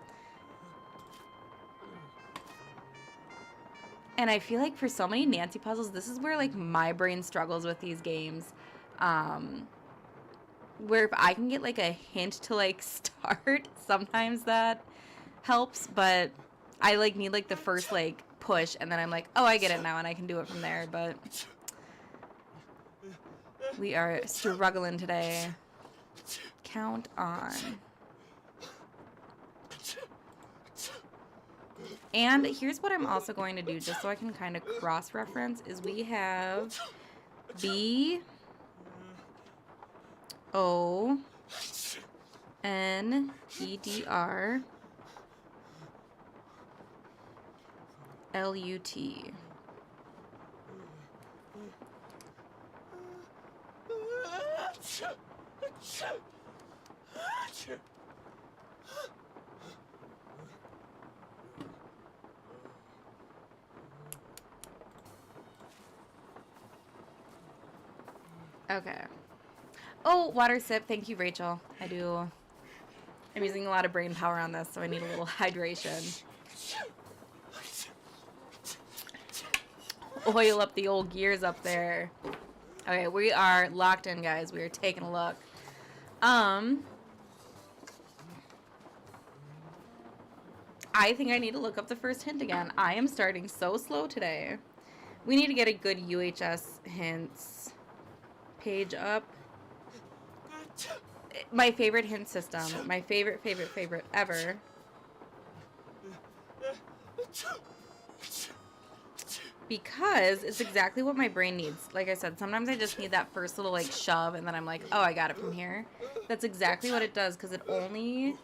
And I feel like for so many Nancy puzzles, this is where like my brain struggles with these games. Where if I can get like a hint to like start, sometimes that helps, but I like need like the first like push, and then I'm like, oh, I get it now, and I can do it from there. But we are struggling today. Count on. And here's what I'm also going to do, just so I can kind of cross-reference, is we have B O N E D R L U T. Okay. Oh, water sip. Thank you, Rachel. I'm using a lot of brain power on this, so I need a little hydration. Oil up the old gears up there. Okay, we are locked in, guys. We are taking a look. I think I need to look up the first hint again. I am starting so slow today. We need to get a good UHS hints page up. My favorite hint system. My favorite ever. Because it's exactly what my brain needs. Like I said, sometimes I just need that first little like shove, and then I'm like, oh, I got it from here. That's exactly what it does, because it only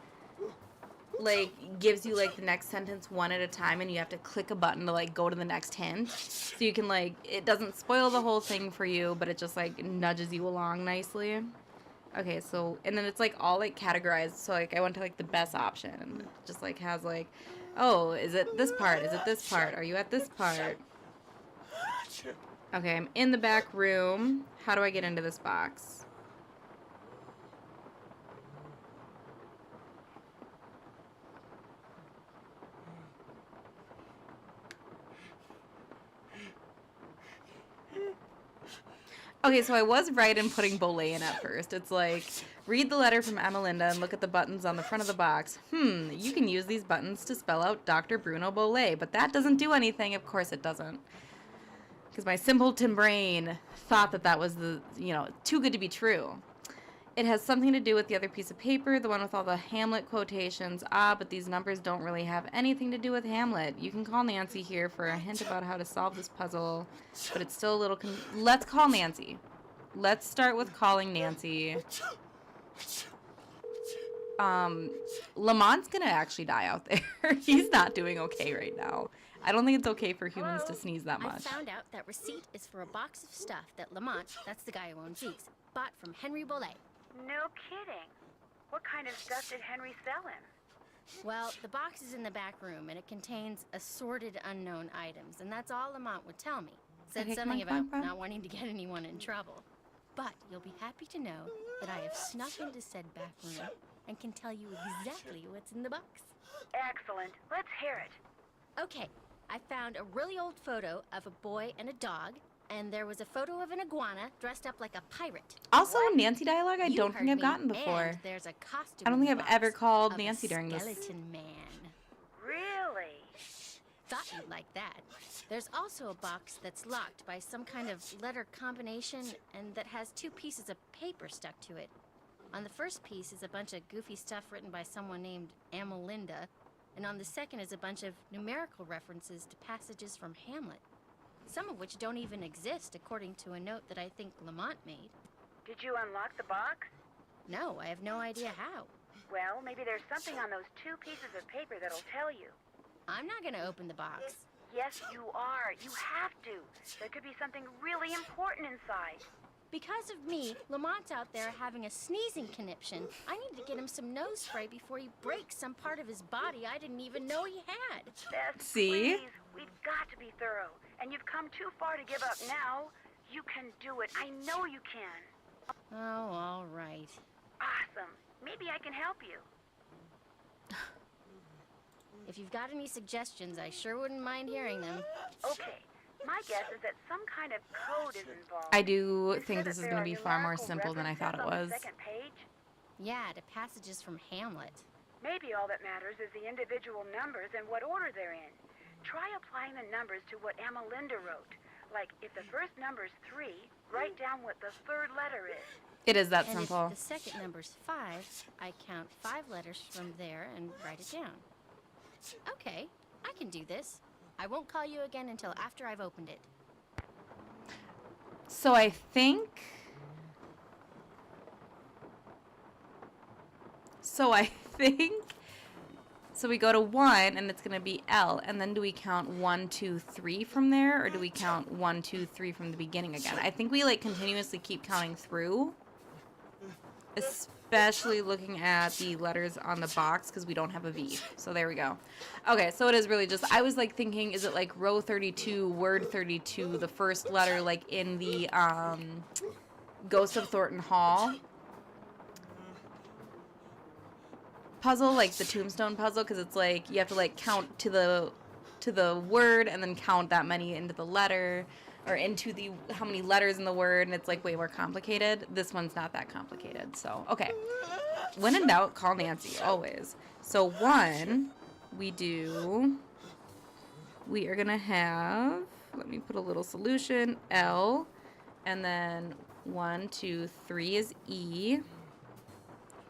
like gives you like the next sentence one at a time, and you have to click a button to like go to the next hint. So you can like, it doesn't spoil the whole thing for you, but it just like nudges you along nicely. Okay, so, and then it's like all like categorized. So like I went to like the best option, and it just like has like, oh, is it this part? Is it this part? Are you at this part? Okay, I'm in the back room. How do I get into this box? Okay, so I was right in putting Bolay in at first. It's like, read the letter from Emmelinda and look at the buttons on the front of the box. You can use these buttons to spell out Dr. Bruno Bolay, but that doesn't do anything. Of course it doesn't. Because my simpleton brain thought that that was the, too good to be true. It has something to do with the other piece of paper, the one with all the Hamlet quotations. But these numbers don't really have anything to do with Hamlet. You can call Nancy here for a hint about how to solve this puzzle, but it's still a little let's call Nancy. Let's start with calling Nancy. Lamont's gonna actually die out there. He's not doing okay right now. I don't think it's okay for humans to sneeze that much. I found out that receipt is for a box of stuff that Lamont, that's the guy who owns Zeke's, bought from Henry Bollet. No kidding. What kind of stuff did Henry sell him? Well, the box is in the back room, and it contains assorted unknown items, and that's all Lamont would tell me. Said Okay, something come on, about come on. not wanting to get anyone in trouble. But you'll be happy to know that I have snuck into said back room and can tell you exactly what's in the box. Excellent. Let's hear it. Okay, I found a really old photo of a boy and a dog, and there was a photo of an iguana dressed up like a pirate. Also, Nancy dialogue I You don't think heard I've me, gotten before. And there's a costume I don't think in the I've ever box called of a Nancy during this. skeleton man. Really? Thought you'd like that. There's also a box that's locked by some kind of letter combination and that has two pieces of paper stuck to it. On the first piece is a bunch of goofy stuff written by someone named Amelinda, and on the second is a bunch of numerical references to passages from Hamlet, some of which don't even exist according to a note that I think Lamont made. Did you unlock the box? No, I have no idea how. Well, maybe there's something on those two pieces of paper that'll tell you. I'm not gonna open the box. Yes, you are. You have to. There could be something really important inside. Because of me, Lamont's out there having a sneezing conniption. I need to get him some nose spray before he breaks some part of his body I didn't even know he had. Beth, See? please, we've got to be thorough. And you've come too far to give up now. You can do it. I know you can. Oh, all right. Awesome. Maybe I can help you. If you've got any suggestions, I sure wouldn't mind hearing them. Okay. My guess is that some kind of code is involved. I do You think said this that is there going to are be far more numerical simple than I thought it references on was. the second page? Yeah, to passages from Hamlet. Maybe all that matters is the individual numbers and what order they're in. Try applying the numbers to what Amelinda wrote. Like, if the first number's 3, write down what the third letter is. It is that And simple. if the second number's 5, I count 5 letters from there and write it down. Okay, I can do this. I won't call you again until after I've opened it. So I think... So we go to 1, and it's going to be L, and then do we count 1, 2, 3 from there, or do we count 1, 2, 3 from the beginning again? I think we, like, continuously keep counting through, especially looking at the letters on the box, because we don't have a V. So there we go. Okay, so it is really just, I was, like, thinking, is it, like, row 32, word 32, the first letter, like, in the, Ghost of Thornton Hall puzzle, like the tombstone puzzle, because it's like you have to like count to the word and then count that many into the letter or into the how many letters in the word, and it's like way more complicated. This one's not that complicated. So okay, when in doubt, call Nancy always. So 1 we are gonna have, let me put a little solution, L, and then 1, 2, 3 is E.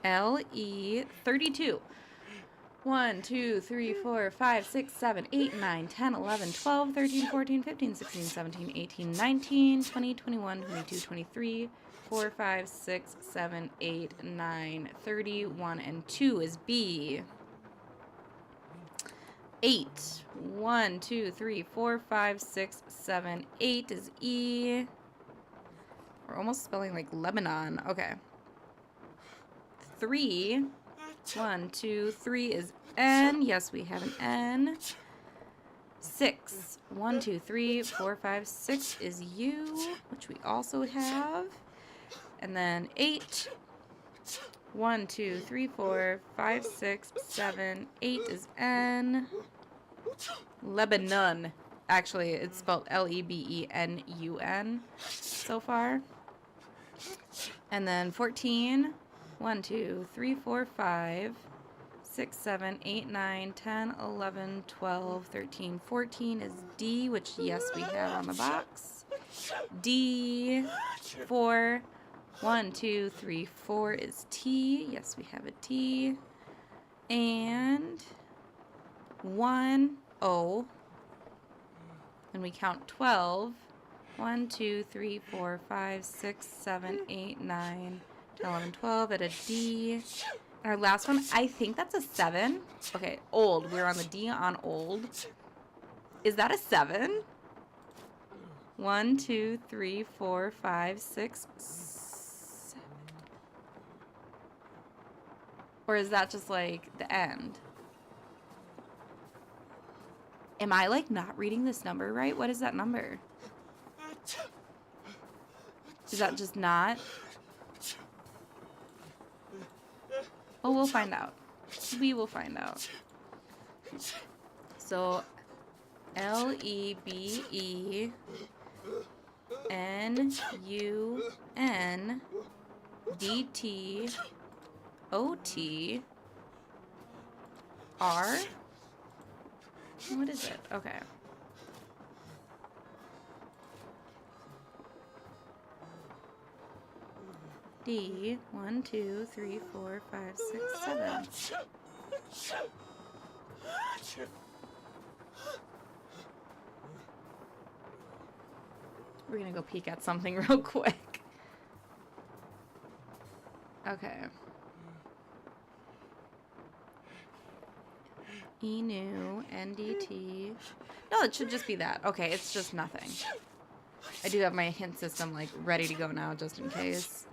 L-E 32. 1, 2, 3, 4, 5, 6, 7, 8, 9, 10, 11, 12, 13, 14, 15, 16, 17, 18, 19, 20, 21, 22, 23, 4, 5, 6, 7, 8, 9, 30, 1, and 2 is B. 8. 1, 2, 3, 4, 5, 6, 7, 8 is E. We're almost spelling like Lebanon. Okay. 3. 1, 2, 3 is N. Yes, we have an N. 6. 1, 2, 3, 4, 5, 6 is U, which we also have. And then 8. 1, 2, 3, 4, 5, 6, 7, 8 is N. Lebanon. Actually, it's spelled Lebenun so far. And then 14. 1, 2, 3, 4, 5, 6, 7, 8, 9, 10, 11, 12, 13, 14 is D, which, yes, we have on the box. D, 4, 1, 2, 3, 4 is T. Yes, we have a T. And 1, O. And we count 12. 1, 2, 3, 4, 5, 6, 7, 8, 9, 10, 11, 12 at a D. Our last one, I think that's a 7. Okay, old. We're on the D on old. Is that a 7? 1, 2, 3, 4, 5, 6, 7. Or is that just like the end? Am I like not reading this number right? What is that number? Is that just not? Oh, we'll find out. We will find out. So, LEBENUNDTOTR. What is it? Okay. D, 1, 2, 3, 4, 5, 6, 7. We're gonna go peek at something real quick. Okay. Enu, NDT. No, it should just be that. Okay, it's just nothing. I do have my hint system like ready to go now just in case.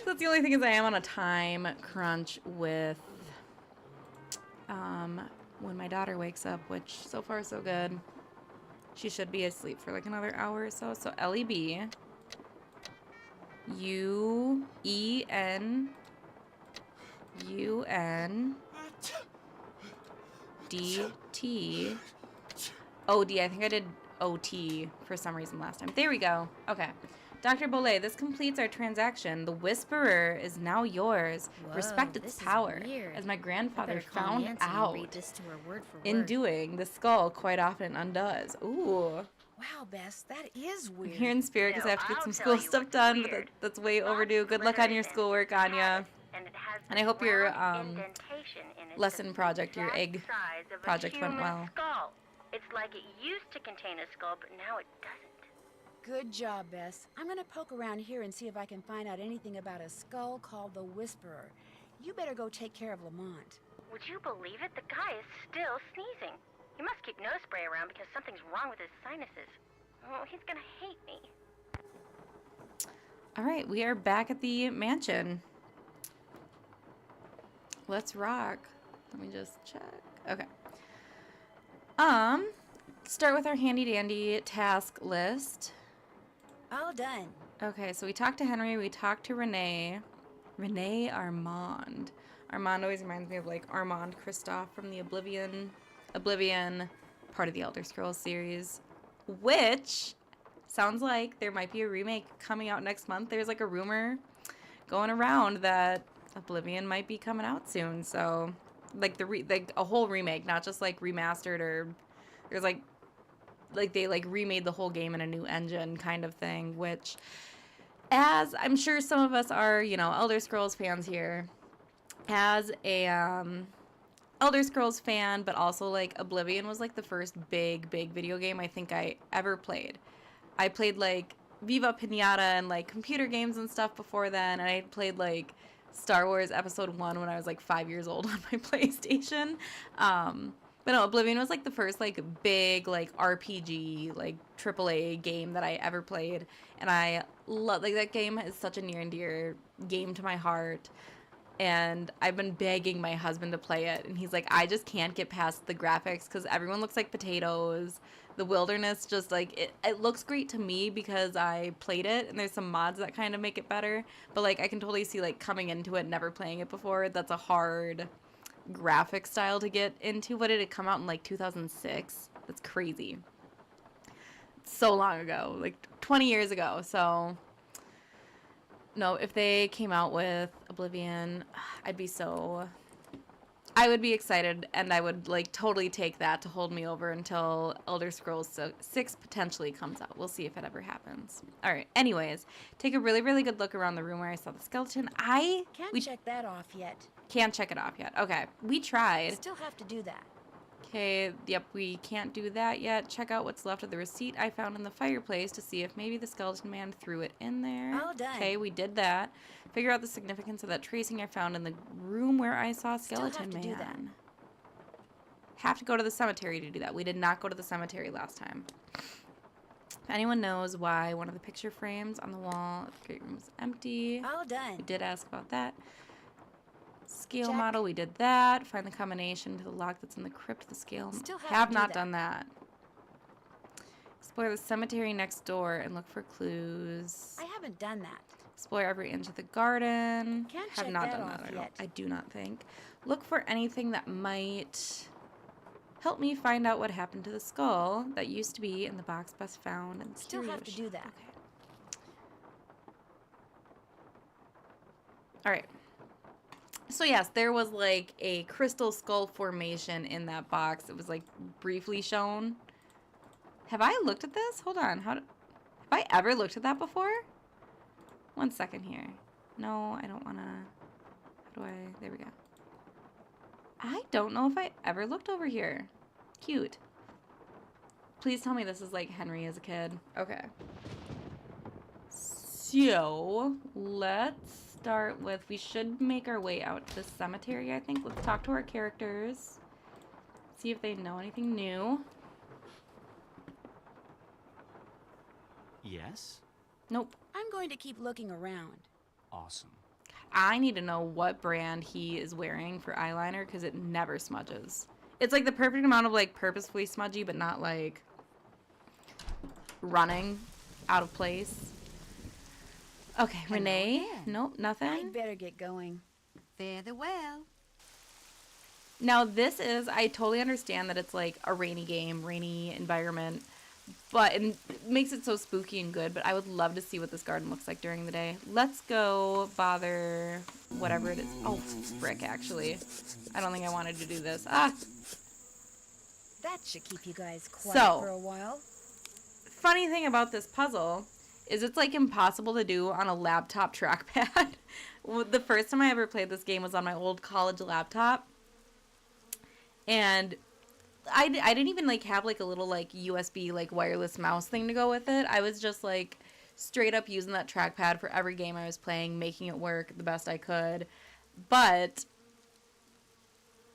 That's the only thing is I am on a time crunch with when my daughter wakes up, which so far so good. She should be asleep for like another hour or so. So LEB UN DT OD. I think I did OT for some reason last time. There we go. Okay. Dr. Bollet, this completes our transaction. The Whisperer is now yours. Whoa, Respect this its is power. weird. As my I grandfather better call found Nancy and out. read this to her word for In word. doing, the skull quite often undoes. Ooh. Wow, Bess, that is I'm weird. here in spirit because I have to get I'll some tell school you stuff what's done, but weird. that's way overdue. Good luck on your schoolwork, Anya. And I hope your lesson project, your egg project went well. Skull. It's like it used to contain a skull, but now it doesn't. Good job, Bess. I'm gonna poke around here and see if I can find out anything about a skull called the Whisperer. You better go take care of Lamont. Would you believe it? The guy is still sneezing. He must keep nose spray around because something's wrong with his sinuses. Oh, he's gonna hate me. All right, we are back at the mansion. Let's rock. Let me just check. Okay. Start with our handy dandy task list. All done. Okay, so we talked to Henry, we talked to Renee. Renee Armand. Armand always reminds me of like Armand Kristoff from the Oblivion part of the Elder Scrolls series, which sounds like there might be a remake coming out next month. There's like a rumor going around that Oblivion might be coming out soon. So like like a whole remake, not just like remastered, or there's like they like remade the whole game in a new engine kind of thing, which, as I'm sure some of us are, you know, Elder Scrolls fans here, as a Elder Scrolls fan, but also like Oblivion was like the first big video game I think I ever played. I played like Viva Pinata and like computer games and stuff before then, and I played like Star Wars Episode 1 when I was like 5 years old on my PlayStation. But no, Oblivion was like the first like big like RPG like AAA game that I ever played, and I love like that game is such a near and dear game to my heart. And I've been begging my husband to play it, and he's like, I just can't get past the graphics because everyone looks like potatoes. The wilderness just like it looks great to me because I played it, and there's some mods that kind of make it better. But like I can totally see like coming into it, never playing it before. That's a hard graphic style to get into. What did it come out in like 2006? That's crazy. So long ago, like 20 years ago. So no, if they came out with Oblivion, I'd be so I would be excited, and I would like totally take that to hold me over until Elder Scrolls 6 potentially comes out. We'll see if it ever happens. All right. Anyways, take a really, really good look around the room where I saw the skeleton. Can't check that off yet. Can't check it off yet. Okay. We tried. Still have to do that. Okay. Yep. We can't do that yet. Check out what's left of the receipt I found in the fireplace to see if maybe the skeleton man threw it in there. All done. Okay. We did that. Figure out the significance of that tracing I found in the room where I saw Skeleton Still have to do that. Man. Have to go to the cemetery to do that. We did not go to the cemetery last time. If anyone knows why one of the picture frames on the wall of the great room is empty. All We done. did ask about that. Scale Check. model, we did that. Find the combination to the lock that's in the crypt. The scale. Still have have to do not that. done that. Explore the cemetery next door and look for clues. I haven't done that. Explore every inch of the garden. Can't Have check not that done off that. yet. I do not think. Look for anything that might help me find out what happened to the skull that used to be in the box best found. And Still have to do that. Okay. All right. So yes, there was like a crystal skull formation in that box. It was like briefly shown. Have I looked at this? Hold on. Have I ever looked at that before? 1 second here. No, I don't want to. How do I? There we go. I don't know if I ever looked over here. Cute. Please tell me this is like Henry as a kid. Okay. So, let's start with, we should make our way out to the cemetery, I think. Let's talk to our characters. See if they know anything new. Yes? Nope. I'm going to keep looking around. Awesome. I need to know what brand he is wearing for eyeliner because it never smudges. It's like the perfect amount of like purposefully smudgy, but not like running out of place. Okay, Renee. again. Nope, nothing. I'd better get going. Fare thee well. Now this is, I totally understand that it's like a rainy game, rainy environment, but it makes it so spooky and good, but I would love to see what this garden looks like during the day. Let's go bother whatever it is. Oh, frick, actually. I don't think I wanted to do this. Ah! That should keep you guys quiet So- for a while. Funny thing about this puzzle is it's like impossible to do on a laptop trackpad. The first time I ever played this game was on my old college laptop. And I didn't even like have like a little like USB like wireless mouse thing to go with it. I was just like straight up using that trackpad for every game I was playing, making it work the best I could. But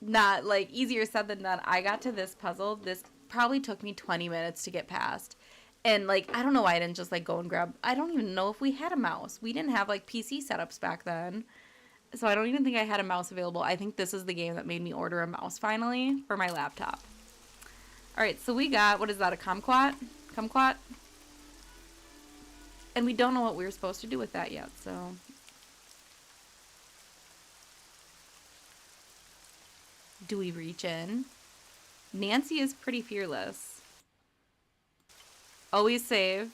not like easier said than done. I got to this puzzle. This probably took me 20 minutes to get past. And like I don't know why I didn't just like go and grab, I don't even know if we had a mouse. We didn't have like PC setups back then. So I don't even think I had a mouse available. I think this is the game that made me order a mouse finally for my laptop. All right, so we got, what is that, a kumquat? Kumquat? And we don't know what we were supposed to do with that yet, so. Do we reach in? Nancy is pretty fearless. Always save.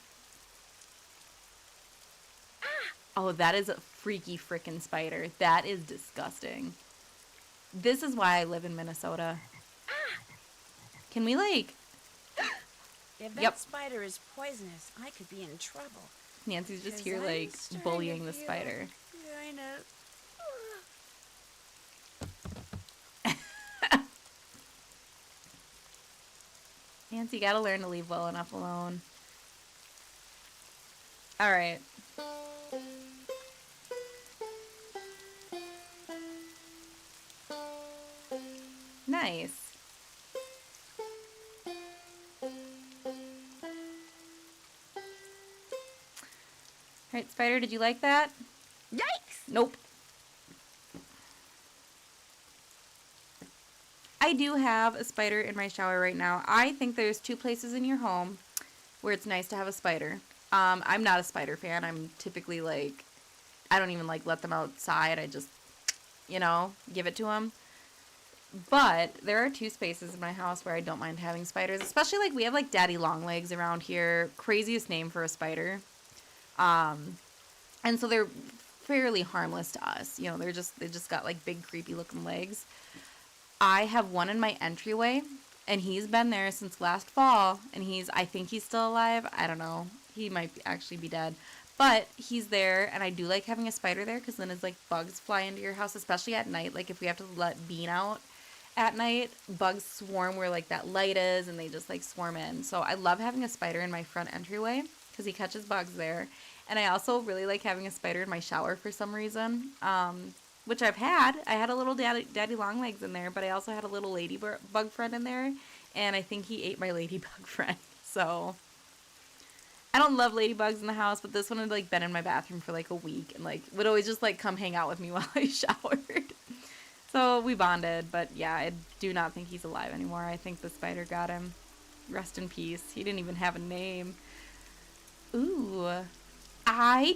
Oh, that is a freaky frickin' spider. That is disgusting. This is why I live in Minnesota. Can we, like... If that Yep. spider is poisonous, I could be in trouble. Nancy's just 'Cause here, I'm like, starting to bullying the feel spider. Kind of. Nancy, gotta learn to leave well enough alone. Alright. Nice. Alright, Spider, did you like that? Yikes! Nope. I do have a spider in my shower right now. I think there's two places in your home where it's nice to have a spider. I'm not a spider fan. I'm typically like, I don't even like let them outside. I just, you know, give it to them. But there are two spaces in my house where I don't mind having spiders, especially like we have like daddy long legs around here. Craziest name for a spider. And so they're fairly harmless to us. You know, they just got like big creepy looking legs. I have one in my entryway, and he's been there since last fall, and I think he's still alive. I don't know. He might actually be dead. But he's there, and I do like having a spider there, because then it's like bugs fly into your house, especially at night. Like if we have to let Bean out at night, bugs swarm where like that light is, and they just like swarm in. So I love having a spider in my front entryway, because he catches bugs there. And I also really like having a spider in my shower for some reason, which I've had. I had a little daddy long legs in there, but I also had a little ladybug friend in there, and I think he ate my ladybug friend. So I don't love ladybugs in the house, but this one had like been in my bathroom for like a week, and like would always just like come hang out with me while I showered. So we bonded, but yeah, I do not think he's alive anymore. I think the spider got him. Rest in peace. He didn't even have a name. Ooh.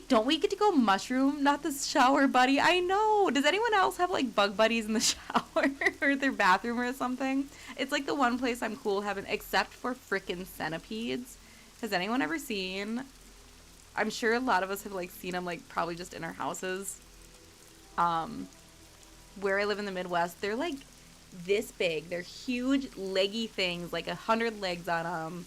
Don't we get to go mushroom? Not the shower buddy. I know. Does anyone else have like bug buddies in the shower or their bathroom or something? It's like the one place I'm cool having, except for frickin' centipedes. Has anyone ever seen? I'm sure a lot of us have like seen them like probably just in our houses. Where I live in the Midwest, they're like this big. They're huge, leggy things, like 100 legs on them.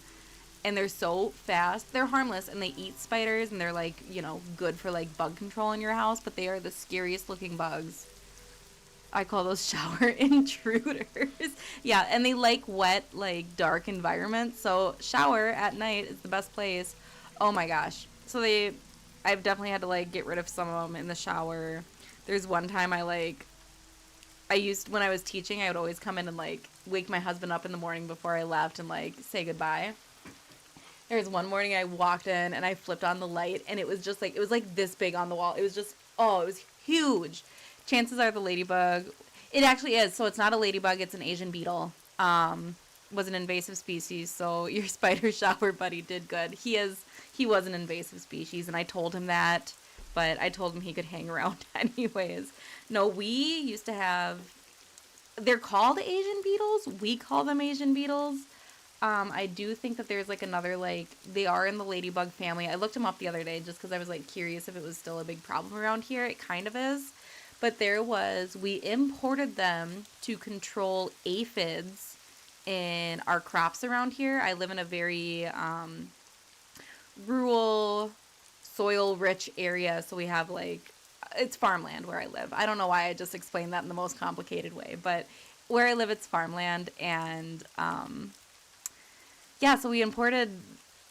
And they're so fast. They're harmless, and they eat spiders, and they're like, you know, good for like bug control in your house, but they are the scariest looking bugs. I call those shower intruders. Yeah, and they like wet, like dark environments. So shower at night is the best place. Oh my gosh. So I've definitely had to like get rid of some of them in the shower. There's one time when I was teaching, I would always come in and like wake my husband up in the morning before I left and like say goodbye. There was one morning I walked in and I flipped on the light, and it was just like, it was like this big on the wall. It was just, it was huge. Chances are the ladybug, it actually is. So it's not a ladybug, it's an Asian beetle. Was an invasive species. So your spider shower buddy did good. He was an invasive species, and I told him that, but I told him he could hang around anyways. No, we used to have, they're called Asian beetles. We call them Asian beetles. I do think that there's like another, like, they are in the ladybug family. I looked them up the other day just because I was like curious if it was still a big problem around here. It kind of is. But we imported them to control aphids in our crops around here. I live in a very rural, soil-rich area, so we have like, it's farmland where I live. I don't know why I just explained that in the most complicated way, but where I live, it's farmland, and yeah, so we imported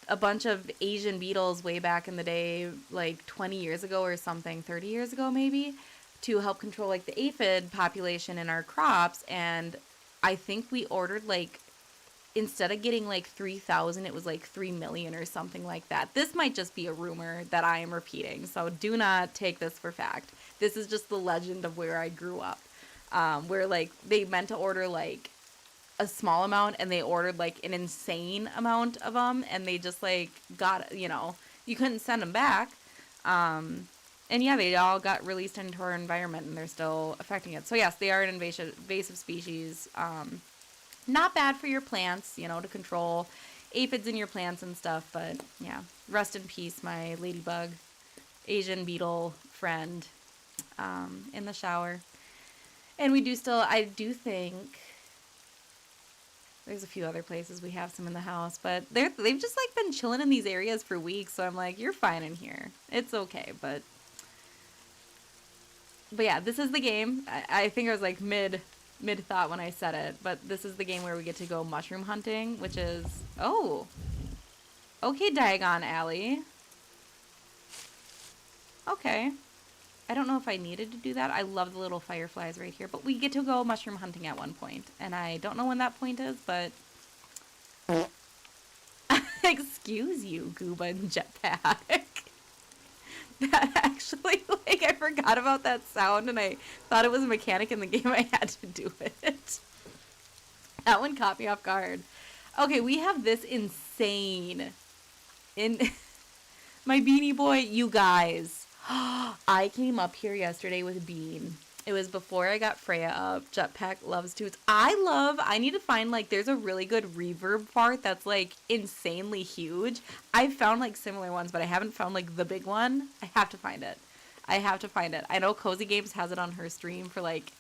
a bunch of Asian beetles way back in the day, like 20 years ago or something, 30 years ago maybe, to help control like the aphid population in our crops. And I think we ordered like, instead of getting like 3,000, it was like 3 million or something like that. This might just be a rumor that I am repeating, so do not take this for fact. This is just the legend of where I grew up, where like they meant to order like a small amount, and they ordered like an insane amount of them, and they just like got, you couldn't send them back. And yeah, they all got released into our environment, and they're still affecting it. So yes, they are an invasive species. Not bad for your plants, to control aphids in your plants and stuff, but yeah, rest in peace, my ladybug Asian beetle friend, in the shower. And I do think there's a few other places we have some in the house, but they've just like been chilling in these areas for weeks. So I'm like, you're fine in here. It's okay. But yeah, this is the game. I think I was like mid thought when I said it, but this is the game where we get to go mushroom hunting, which is, okay, Diagon Alley. Okay. I don't know if I needed to do that. I love the little fireflies right here, but we get to go mushroom hunting at one point, and I don't know when that point is, but excuse you, Gooba and Jetpack. That actually, like, I forgot about that sound, and I thought it was a mechanic in the game. I had to do it. That one caught me off guard. Okay, we have this insane my Beanie Boy, you guys. I came up here yesterday with Bean. It was before I got Freya up. Jetpack loves toots. I need to find, like, there's a really good reverb part that's, like, insanely huge. I've found, like, similar ones, but I haven't found, like, the big one. I have to find it. I know Cozy Games has it on her stream for, like,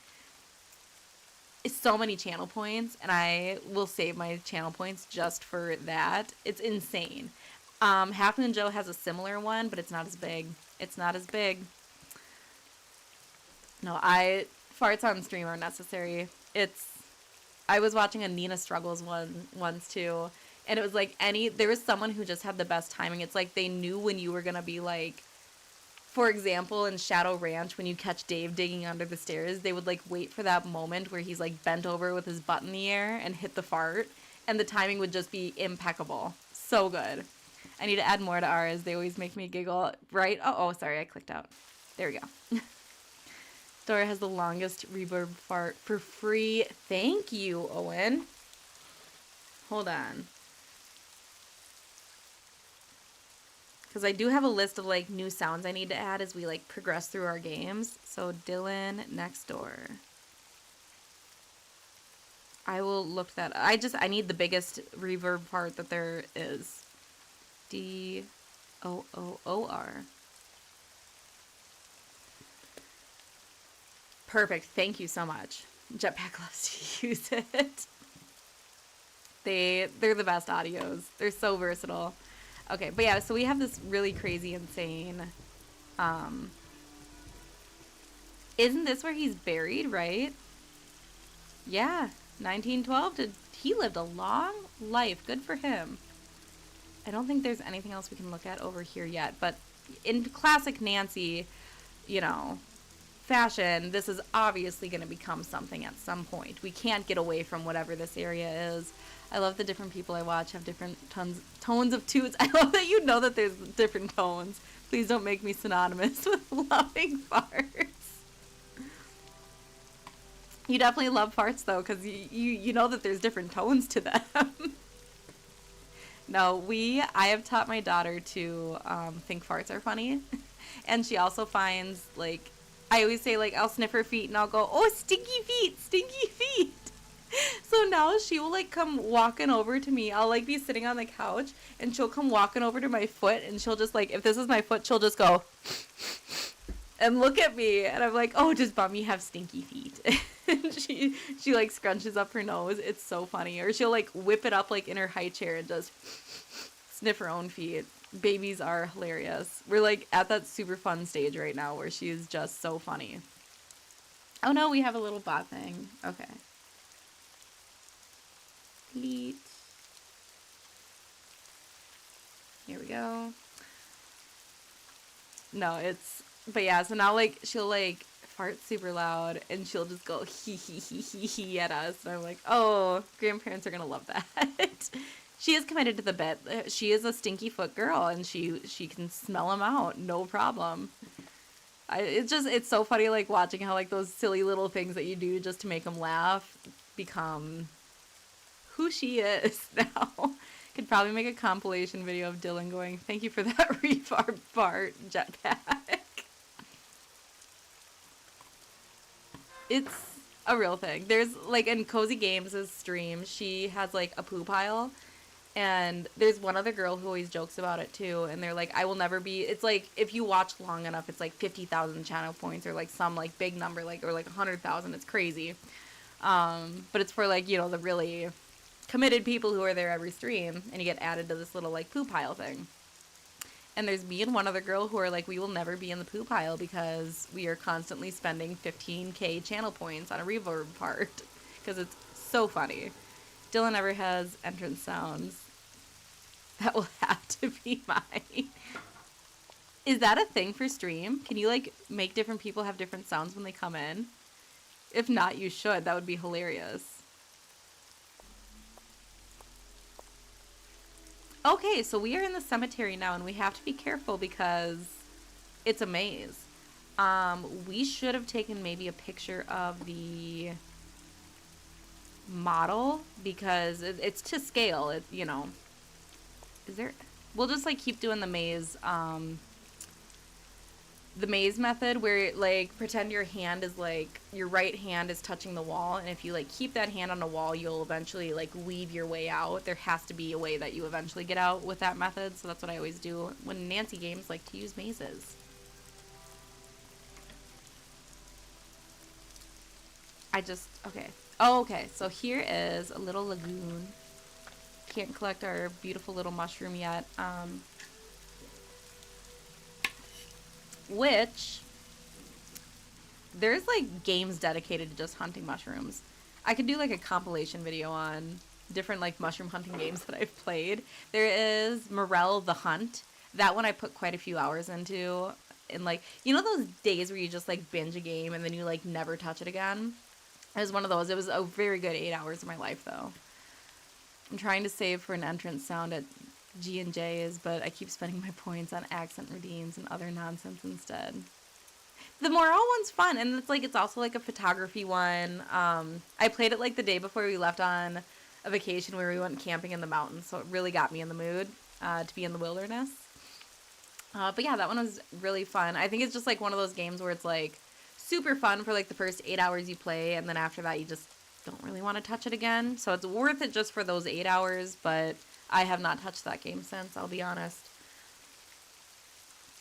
so many channel points, and I will save my channel points just for that. It's insane. Half Moon Joe has a similar one, but it's not as big. It's not as big. No, farts on stream are necessary. I was watching a Nina Struggles one once too, and it was like there was someone who just had the best timing. It's like they knew when you were gonna be like, for example, in Shadow Ranch, when you catch Dave digging under the stairs, they would like wait for that moment where he's like bent over with his butt in the air and hit the fart, and the timing would just be impeccable. So good. I need to add more to ours. They always make me giggle. Right? Oh, sorry, I clicked out. There we go. Dora has the longest reverb fart for free. Thank you, Owen. Hold on. Because I do have a list of like new sounds I need to add as we like progress through our games. So Dylan next door. I will look that up. I need the biggest reverb part that there is. DOOOR. Perfect. Thank you so much. Jetpack loves to use it. They're the best audios. They're so versatile. Okay, but yeah, so we have this really crazy, insane, isn't this where he's buried, right? Yeah, 1912, he lived a long life. Good for him. I don't think there's anything else we can look at over here yet, but in classic Nancy, fashion, this is obviously going to become something at some point. We can't get away from whatever this area is. I love the different people I watch have different tones of toots. I love that you know that there's different tones. Please don't make me synonymous with loving farts. You definitely love farts though, because you know that there's different tones to them. No, I have taught my daughter to think farts are funny. And she also finds, like, I always say, like, I'll sniff her feet and I'll go, oh, stinky feet, stinky feet. So now she will, like, come walking over to me. I'll, like, be sitting on the couch, and she'll come walking over to my foot, and she'll just, like, if this is my foot, she'll just go and look at me. And I'm like, oh, does Mommy have stinky feet? And she, like, scrunches up her nose. It's so funny. Or she'll, like, whip it up, like, in her high chair and just sniff her own feet. Babies are hilarious. We're, like, at that super fun stage right now where she is just so funny. Oh, no, we have a little bot thing. Okay. Delete. Here we go. No, but yeah, so now, like, she'll, like, fart super loud, and she'll just go hee at us, and I'm like, oh, grandparents are gonna love that. She is committed to the bit. She is a stinky foot girl, and she can smell them out, no problem. It's so funny, like, watching how, like, those silly little things that you do just to make them laugh become who she is now. Could probably make a compilation video of Dylan going, thank you for that refarb fart, jetpack. It's a real thing. There's, like, in Cozy Games' stream, she has, like, a poo pile. And there's one other girl who always jokes about it, too. And they're like, I will never be... It's like, if you watch long enough, it's like 50,000 channel points or, like, some, like, big number, like, or, like, 100,000. It's crazy. But it's for, like, the really committed people who are there every stream. And you get added to this little, like, poo pile thing. And there's me and one other girl who are like, we will never be in the poo pile because we are constantly spending 15k channel points on a reverb part. Because it's so funny. Dylan never has entrance sounds. That will have to be mine. Is that a thing for stream? Can you, like, make different people have different sounds when they come in? If not, you should. That would be hilarious. Okay, so we are in the cemetery now, and we have to be careful because it's a maze. We should have taken maybe a picture of the model because it's to scale. Is there... We'll just, like, keep doing the maze method where, like, pretend your hand is, like, your right hand is touching the wall, and if you, like, keep that hand on the wall, you'll eventually, like, weave your way out. There has to be a way that you eventually get out with that method, so that's what I always do when Nancy games like to use mazes. Okay. Oh, okay. So here is a little lagoon. Can't collect our beautiful little mushroom yet. Which there's like games dedicated to just hunting mushrooms. I could do like a compilation video on different like mushroom hunting games that I've played. There is Morel the Hunt. That one I put quite a few hours into. And like, you know those days where you just like binge a game and then you like never touch it again? It was one of those. It was a very good 8 hours of my life though. I'm trying to save for an entrance sound at G&J's, but I keep spending my points on accent redeems and other nonsense instead. The Morale one's fun, and it's like it's also like a photography one. I played it like the day before we left on a vacation where we went camping in the mountains, so it really got me in the mood to be in the wilderness. But yeah, that one was really fun. I think it's just like one of those games where it's like super fun for like the first 8 hours you play, and then after that you just don't really want to touch it again. So it's worth it just for those 8 hours, but I have not touched that game since, I'll be honest.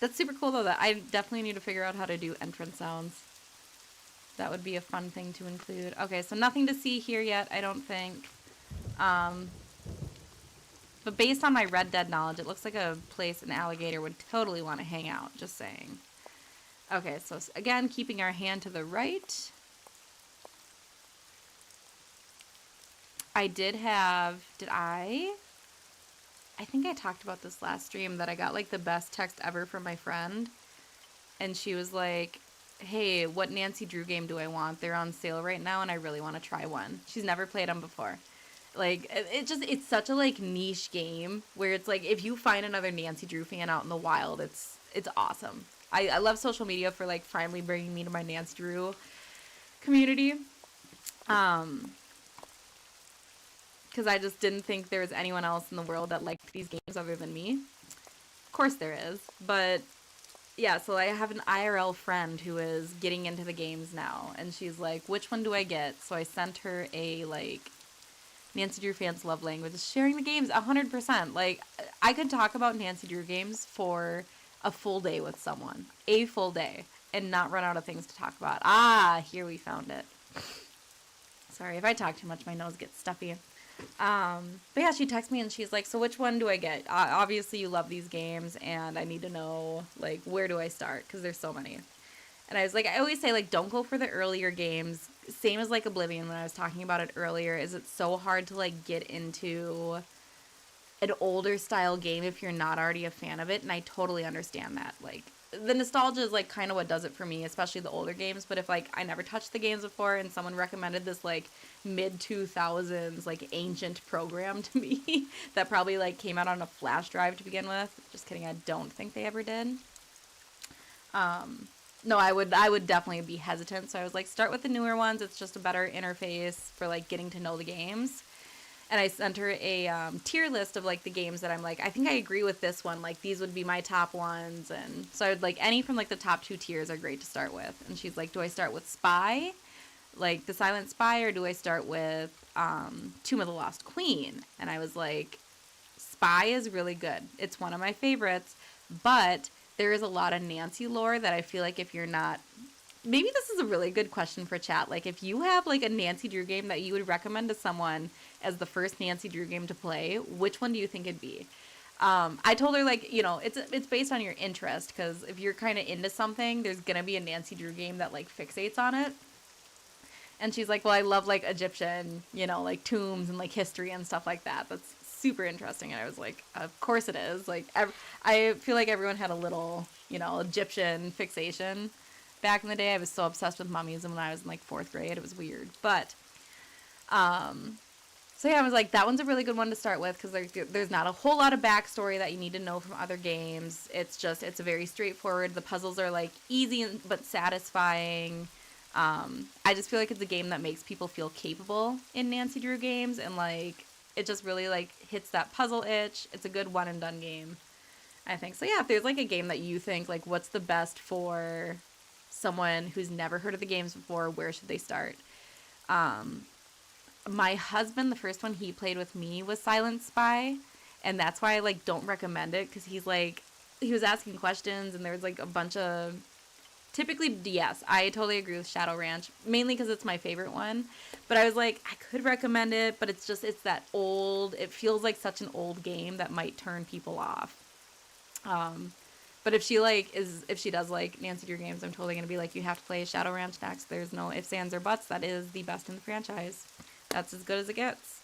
That's super cool though. That I definitely need to figure out how to do entrance sounds. That would be a fun thing to include. Okay, so nothing to see here yet, I don't think. But based on my Red Dead knowledge, it looks like a place an alligator would totally want to hang out, just saying. Okay, so again, keeping our hand to the right. I think I talked about this last stream, that I got like the best text ever from my friend. And she was like, hey, what Nancy Drew game do I want? They're on sale right now and I really want to try one. She's never played them before. Like, it's such a like niche game where it's like, if you find another Nancy Drew fan out in the wild, it's awesome. I love social media for like finally bringing me to my Nancy Drew community. Because I just didn't think there was anyone else in the world that liked these games other than me. Of course there is, but yeah, so I have an IRL friend who is getting into the games now, and she's like, which one do I get? So I sent her a, like, Nancy Drew fans love language, sharing the games 100%. Like, I could talk about Nancy Drew games for a full day with someone. A full day. And not run out of things to talk about. Ah, here we found it. Sorry, if I talk too much, my nose gets stuffy. But yeah, she texted me and she's like, so which one do I get? Obviously you love these games and I need to know, like, where do I start? Because there's so many. And I was like, I always say, like, don't go for the earlier games. Same as, like, Oblivion when I was talking about it earlier, is it's so hard to, like, get into an older style game if you're not already a fan of it. And I totally understand that. Like, the nostalgia is, like, kind of what does it for me, especially the older games. But if, like, I never touched the games before and someone recommended this, like, mid-2000s, like, ancient program to me that probably, like, came out on a flash drive to begin with. Just kidding, I don't think they ever did. No, I would definitely be hesitant. So I was like, start with the newer ones. It's just a better interface for, like, getting to know the games. And I sent her a tier list of, like, the games that I'm like, I think I agree with this one. Like, these would be my top ones. And so I would, like, any from, like, the top 2 tiers are great to start with. And she's like, do I start with Spy, like, The Silent Spy, or do I start with Tomb of the Lost Queen? And I was like, Spy is really good. It's one of my favorites. But there is a lot of Nancy lore that I feel like if you're not... Maybe this is a really good question for chat. Like, if you have, like, a Nancy Drew game that you would recommend to someone as the first Nancy Drew game to play, which one do you think it'd be? I told her, like, you know, it's based on your interest, because if you're kind of into something, there's going to be a Nancy Drew game that, like, fixates on it. And she's like, well, I love, like, Egyptian, you know, like, tombs and, like, history and stuff like that. That's super interesting. And I was like, of course it is. Like, I feel like everyone had a little, you know, Egyptian fixation. Back in the day, I was so obsessed with mummies, and when I was in, like, 4th grade, it was weird. But, so yeah, I was like, that one's a really good one to start with, because there's not a whole lot of backstory that you need to know from other games. It's a very straightforward. The puzzles are, like, easy but satisfying. I just feel like it's a game that makes people feel capable in Nancy Drew games, and, like, it just really, like, hits that puzzle itch. It's a good one-and-done game, I think. So yeah, if there's, like, a game that you think, like, what's the best for someone who's never heard of the games before, where should they start? My husband, the first one he played with me was Silent Spy, and that's why I, like, don't recommend it, because he's like, he was asking questions, and there was, like, a bunch of typically, yes, I totally agree with Shadow Ranch, mainly because it's my favorite one. But I was like, I could recommend it, but it's that old, it feels like such an old game that might turn people off. But if she does like Nancy Drew games, I'm totally going to be like, you have to play Shadow Ranch next. There's no ifs, ands, or buts. That is the best in the franchise. That's as good as it gets.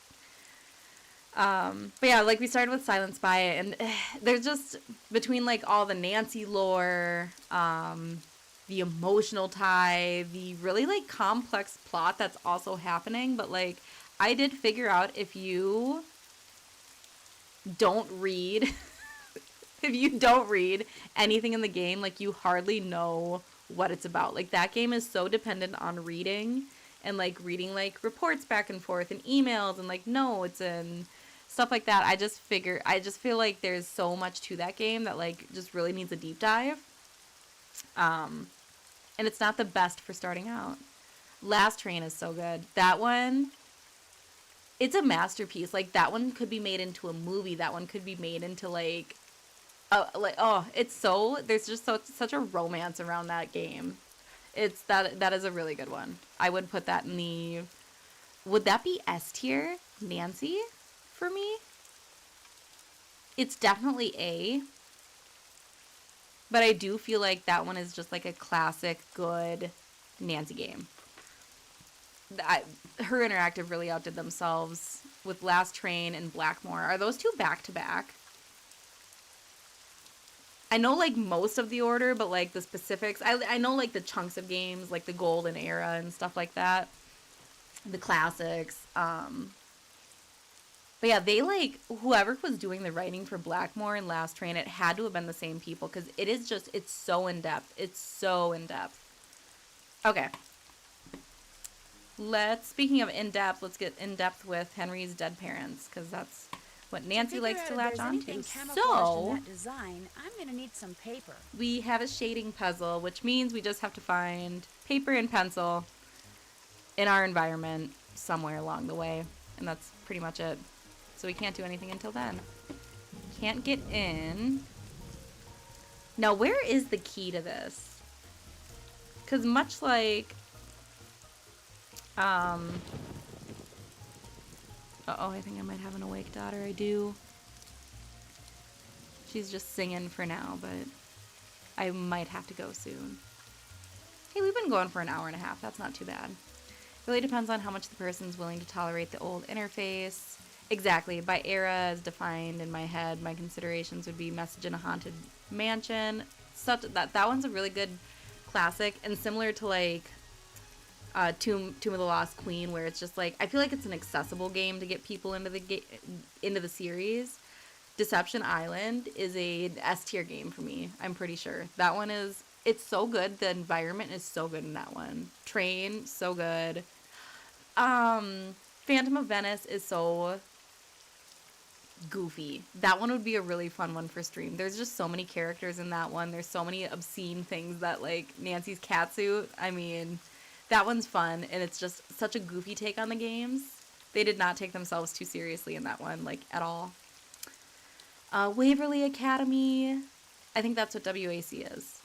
But yeah, like we started with Silent Spy, and there's just, between like all the Nancy lore, the emotional tie, the really like complex plot that's also happening, but like I did figure out if you don't read if you don't read anything in the game, like you hardly know what it's about. Like that game is so dependent on reading and like reading like reports back and forth and emails and like notes and stuff like that. I just feel like there's so much to that game that like just really needs a deep dive. And it's not the best for starting out. Last Train is so good. That one, it's a masterpiece. Like that one could be made into a movie. That one could be made into like it's so, there's just such a romance around that game. That is a really good one. I would put that in the, would that be S tier Nancy for me? It's definitely A, but I do feel like that one is just like a classic good Nancy game. Her Interactive really outdid themselves with Last Train and Blackmore. Are those two back to back? I know like most of the order, but like the specifics, I know like the chunks of games, like the golden era and stuff like that, the classics. But yeah, they like, whoever was doing the writing for Blackmore and Last Train, it had to have been the same people, because it is just, it's so in depth. It's so in depth. Okay. Speaking of in depth, let's get in depth with Henry's dead parents, because that's what Nancy likes to latch onto. So, in that design, I'm going to need some paper. we have a shading puzzle, which means we just have to find paper and pencil in our environment somewhere along the way. And that's pretty much it. So we can't do anything until then. Can't get in. Now, where is the key to this? Because much like... Uh-oh, I think I might have an awake daughter. I do. She's just singing for now, but I might have to go soon. Hey, we've been going for an hour and a half. That's not too bad. Really depends on how much the person's willing to tolerate the old interface. Exactly. By era as defined in my head, my considerations would be Message in a Haunted Mansion. That one's a really good classic, and similar to like Tomb of the Lost Queen, where it's just like, I feel like it's an accessible game to get people into the series. Deception Island is a S tier game for me. I'm pretty sure that one is. It's so good. The environment is so good in that one. Train, so good. Phantom of Venice is so goofy. That one would be a really fun one for stream. There's just so many characters in that one. There's so many obscene things that, like, Nancy's catsuit. I mean, that one's fun, and it's just such a goofy take on the games. They did not take themselves too seriously in that one, like, at all. Waverly Academy. I think that's what WAC is.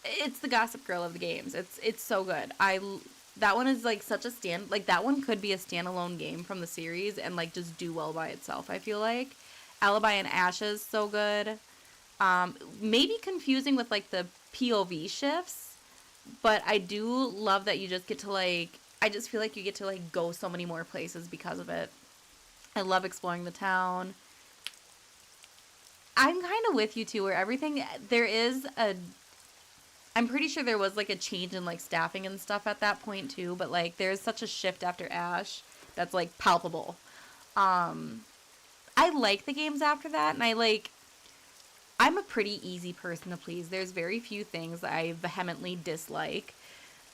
It's the Gossip Girl of the games. It's so good. That one is like such a that one could be a standalone game from the series and like just do well by itself, I feel like. Alibi and Ashes, so good. Maybe confusing with like the POV shifts, but I do love that you just get to like, I just feel like you get to like go so many more places because of it. I love exploring the town. I'm kind of with you too, where I'm pretty sure there was like a change in like staffing and stuff at that point too, but like there's such a shift after Ash that's like palpable. I like the games after that, and I'm a pretty easy person to please. There's very few things that I vehemently dislike,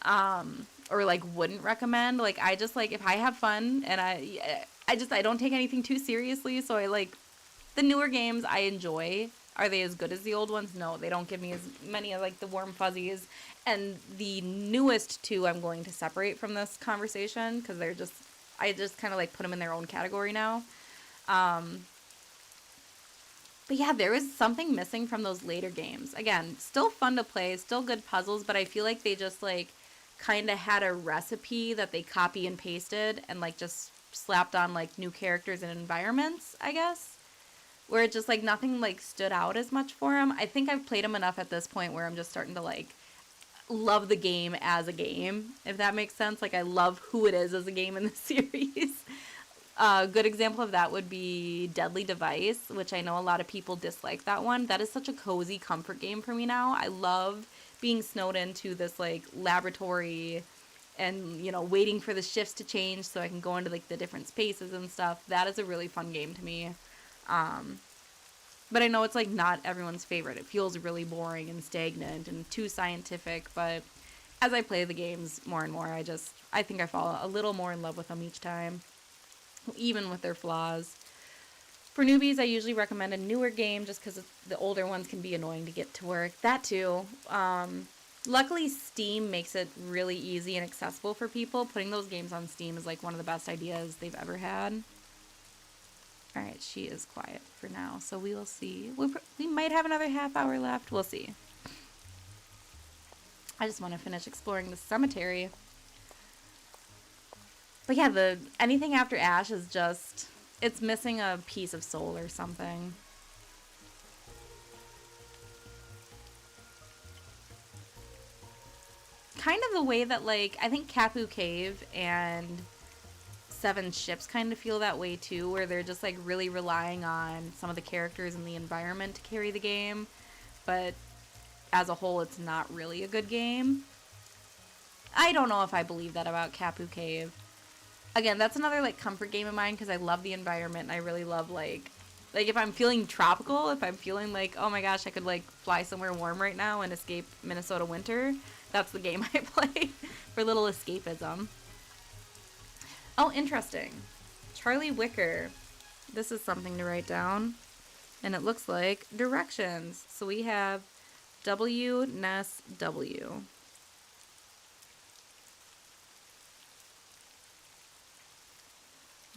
or like wouldn't recommend. Like I just like, if I have fun and I don't take anything too seriously, so I like the newer games I enjoy. Are they as good as the old ones? No, they don't give me as many of like the warm fuzzies. And the newest two I'm going to separate from this conversation because I just kind of like put them in their own category now. But yeah, there was something missing from those later games. Again, still fun to play, still good puzzles, but I feel like they just like kind of had a recipe that they copy and pasted and like just slapped on like new characters and environments, I guess. Where it just like nothing like stood out as much for them. I think I've played them enough at this point where I'm just starting to like love the game as a game, if that makes sense. Like I love who it is as a game in the series. A good example of that would be Deadly Device, which I know a lot of people dislike that one. That is such a cozy comfort game for me now. I love being snowed into this like laboratory and, you know, waiting for the shifts to change so I can go into like the different spaces and stuff. That is a really fun game to me. But I know it's like not everyone's favorite. It feels really boring and stagnant and too scientific, but as I play the games more and more, I think I fall a little more in love with them each time, even with their flaws. For newbies, I usually recommend a newer game just because the older ones can be annoying to get to work. That too. Luckily, Steam makes it really easy and accessible for people. Putting those games on Steam is like one of the best ideas they've ever had. Alright, she is quiet for now, so we will see. We might have another half hour left. We'll see. I just want to finish exploring the cemetery. But yeah, anything after Ash is just, it's missing a piece of soul or something. Kind of the way that, like, I think Kapu Cave and Seven Ships kind of feel that way too, where they're just, like, really relying on some of the characters and the environment to carry the game. But as a whole, it's not really a good game. I don't know if I believe that about Kapu Cave. Again, that's another like comfort game of mine because I love the environment and I really love like if I'm feeling tropical, if I'm feeling like, oh my gosh, I could like fly somewhere warm right now and escape Minnesota winter, that's the game I play for little escapism. Oh, interesting. Charlie Wicker. This is something to write down. And it looks like directions. So we have W, Ness, W.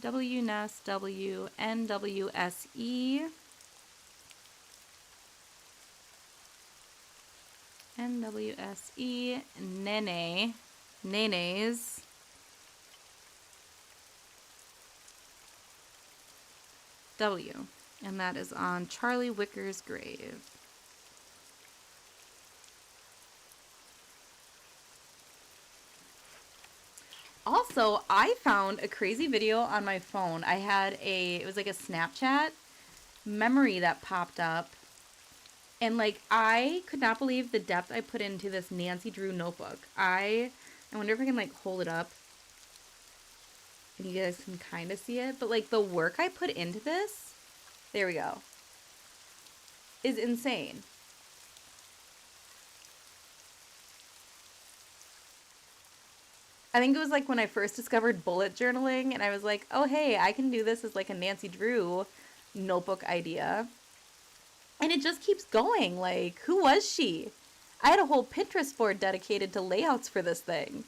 W, Ness, W, N, W, S, E. N, W, S, E. Nene. Nene's. W. And that is on Charlie Wicker's grave. Also, I found a crazy video on my phone. It was like a Snapchat memory that popped up. And like, I could not believe the depth I put into this Nancy Drew notebook. I wonder if I can like hold it up and you guys can kind of see it. But like the work I put into this, there we go, is insane. I think it was like when I first discovered bullet journaling and I was like, oh hey, I can do this as like a Nancy Drew notebook idea. And it just keeps going. Like, who was she? I had a whole Pinterest board dedicated to layouts for this thing.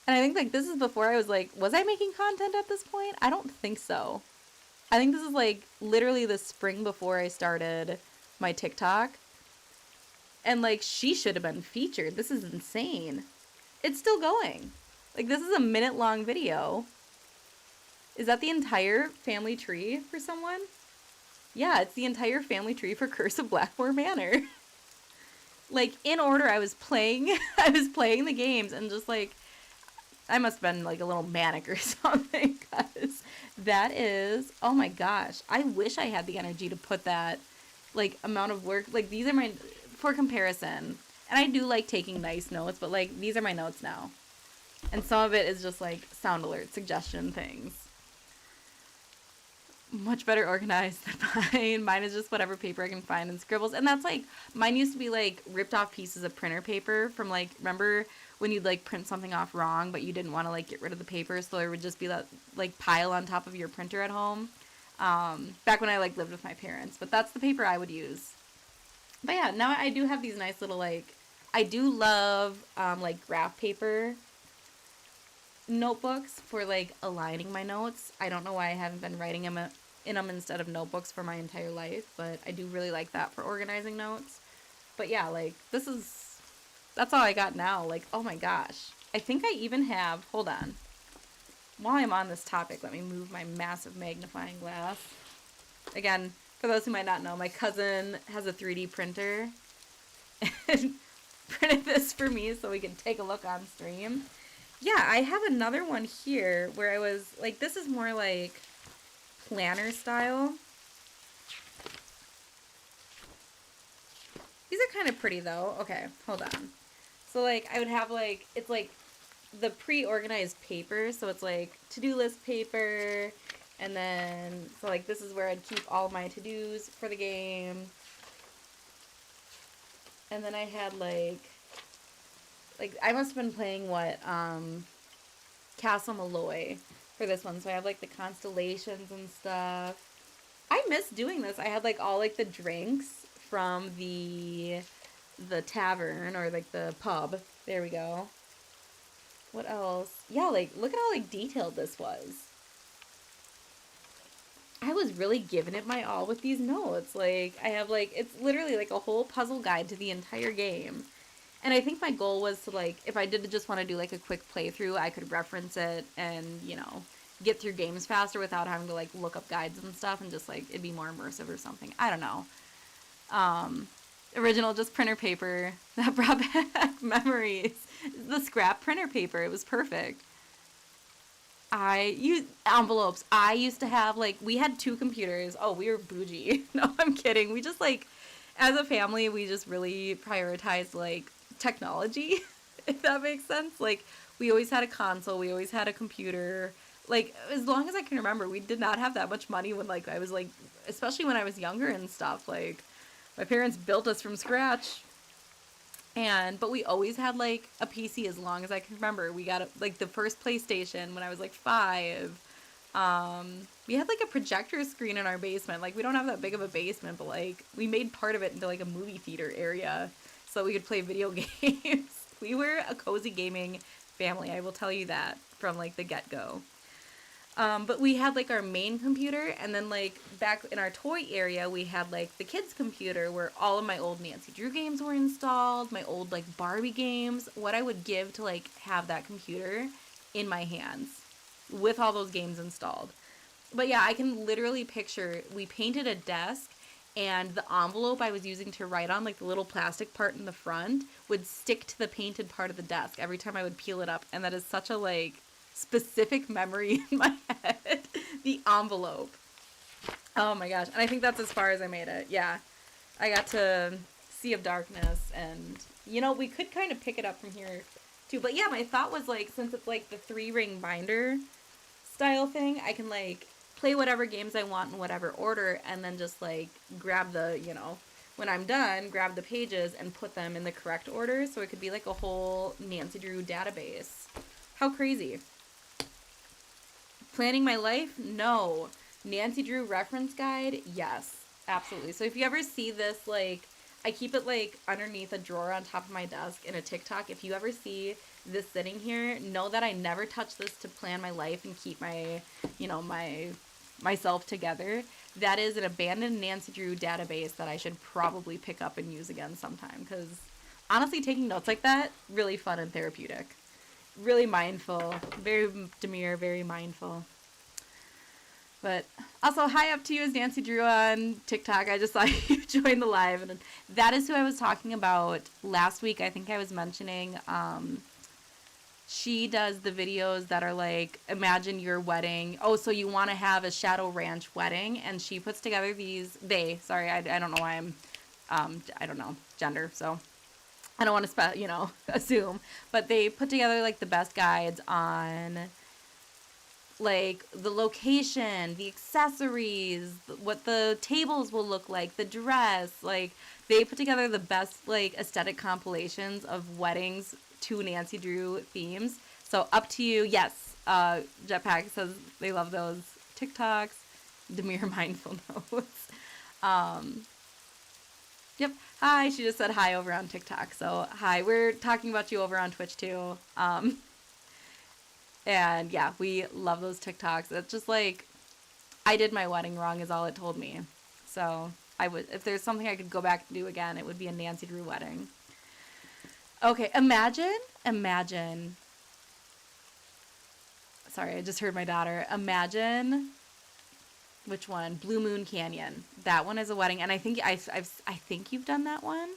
And I think like this is before I was like, was I making content at this point? I don't think so. I think this is like literally the spring before I started my TikTok. And like, she should have been featured. This is insane. It's still going. Like, this is a minute-long video. Is that the entire family tree for someone? Yeah, it's the entire family tree for Curse of Blackmore Manor. Like, in order, I was playing the games and just, like, I must have been, like, a little manic or something, because that is, oh my gosh, I wish I had the energy to put that, like, amount of work. Like, these are my, for comparison, and I do like taking nice notes, but like these are my notes now. And some of it is just like sound alert, suggestion things. Much better organized than mine. Mine is just whatever paper I can find and scribbles. And that's like, mine used to be like ripped off pieces of printer paper from like, remember when you'd like print something off wrong, but you didn't want to like get rid of the paper, so there would just be that like pile on top of your printer at home. Back when I like lived with my parents, but that's the paper I would use. But yeah, now I do have these nice little like, I do love like graph paper notebooks for like aligning my notes. I don't know why I haven't been writing them in them instead of notebooks for my entire life, but I do really like that for organizing notes. But yeah, like, that's all I got now. Like, oh my gosh. I think I even have, hold on. While I'm on this topic, let me move my massive magnifying glass. Again, for those who might not know, my cousin has a 3D printer and printed this for me so we can take a look on stream. Yeah, I have another one here where I was, like, this is more like planner style. These are kind of pretty though. Okay, hold on. So like I would have like, it's like the pre-organized paper. So it's like to-do list paper. And then, so like this is where I'd keep all my to-dos for the game. And then I had like I must have been playing Castle Malloy for this one. So I have like the constellations and stuff. I miss doing this. I had like all like the drinks from the tavern or like the pub. There we go. What else? Yeah, like look at how like detailed this was. I was really giving it my all with these notes. Like I have like it's literally like a whole puzzle guide to the entire game. And I think my goal was to like if I did just want to do like a quick playthrough, I could reference it and, you know, get through games faster without having to like look up guides and stuff and just like it'd be more immersive or something. I don't know. Original just printer paper that brought back memories. The scrap printer paper. It was perfect. I used envelopes. I used to have like we had 2 computers. Oh, we were bougie. No, I'm kidding. We just like as a family, we just really prioritized like technology, if that makes sense. Like we always had a console, we always had a computer. Like as long as I can remember, we did not have that much money when like I was like especially when I was younger and stuff. Like my parents built us from scratch. But we always had like a PC as long as I can remember. We got like the first PlayStation when I was like 5. We had like a projector screen in our basement. Like we don't have that big of a basement, but like we made part of it into like a movie theater area so we could play video games. We were a cozy gaming family, I will tell you that from like the get-go. But we had like our main computer, and then like back in our toy area, we had like the kids' computer where all of my old Nancy Drew games were installed, my old like Barbie games, what I would give to like have that computer in my hands with all those games installed. But yeah, I can literally picture we painted a desk and the envelope I was using to write on, like the little plastic part in the front, would stick to the painted part of the desk every time I would peel it up. And that is such a like specific memory in my head. The envelope. Oh my gosh. And I think that's as far as I made it. Yeah. I got to Sea of Darkness, and you know, we could kind of pick it up from here too. But yeah, my thought was like, since it's like the 3-ring binder style thing, I can like play whatever games I want in whatever order, and then just like grab the, you know, when I'm done, grab the pages and put them in the correct order. So it could be like a whole Nancy Drew database. How crazy. Planning my life? No. Nancy Drew reference guide? Yes, absolutely. So if you ever see this, like, I keep it like underneath a drawer on top of my desk in a TikTok. If you ever see this sitting here, know that I never touch this to plan my life and keep my, you know, myself together. That is an abandoned Nancy Drew database that I should probably pick up and use again sometime, because honestly, taking notes like that, really fun and therapeutic. Really mindful. Very demure, very mindful. But also, hi up to you is Nancy Drew on TikTok. I just saw you join the live. And that is who I was talking about last week. I think I was mentioning she does the videos that are like, imagine your wedding. Oh, so you want to have a Shadow Ranch wedding. And she puts together these, I don't know why I'm, I don't know, gender, so I don't want to, assume. But they put together, like, the best guides on, like, the location, the accessories, what the tables will look like, the dress. Like, they put together the best, like, aesthetic compilations of weddings to Nancy Drew themes. So, up to you. Yes, Jetpack says they love those TikToks. Demure mindful notes. Yep. Hi, she just said hi over on TikTok. So, hi. We're talking about you over on Twitch, too. And, yeah, we love those TikToks. It's just, like, I did my wedding wrong is all it told me. So I would, if there's something I could go back and do again, it would be a Nancy Drew wedding. Okay, imagine. Sorry, I just heard my daughter. Imagine, which one? Blue Moon Canyon. That one is a wedding, and I think I think you've done that one.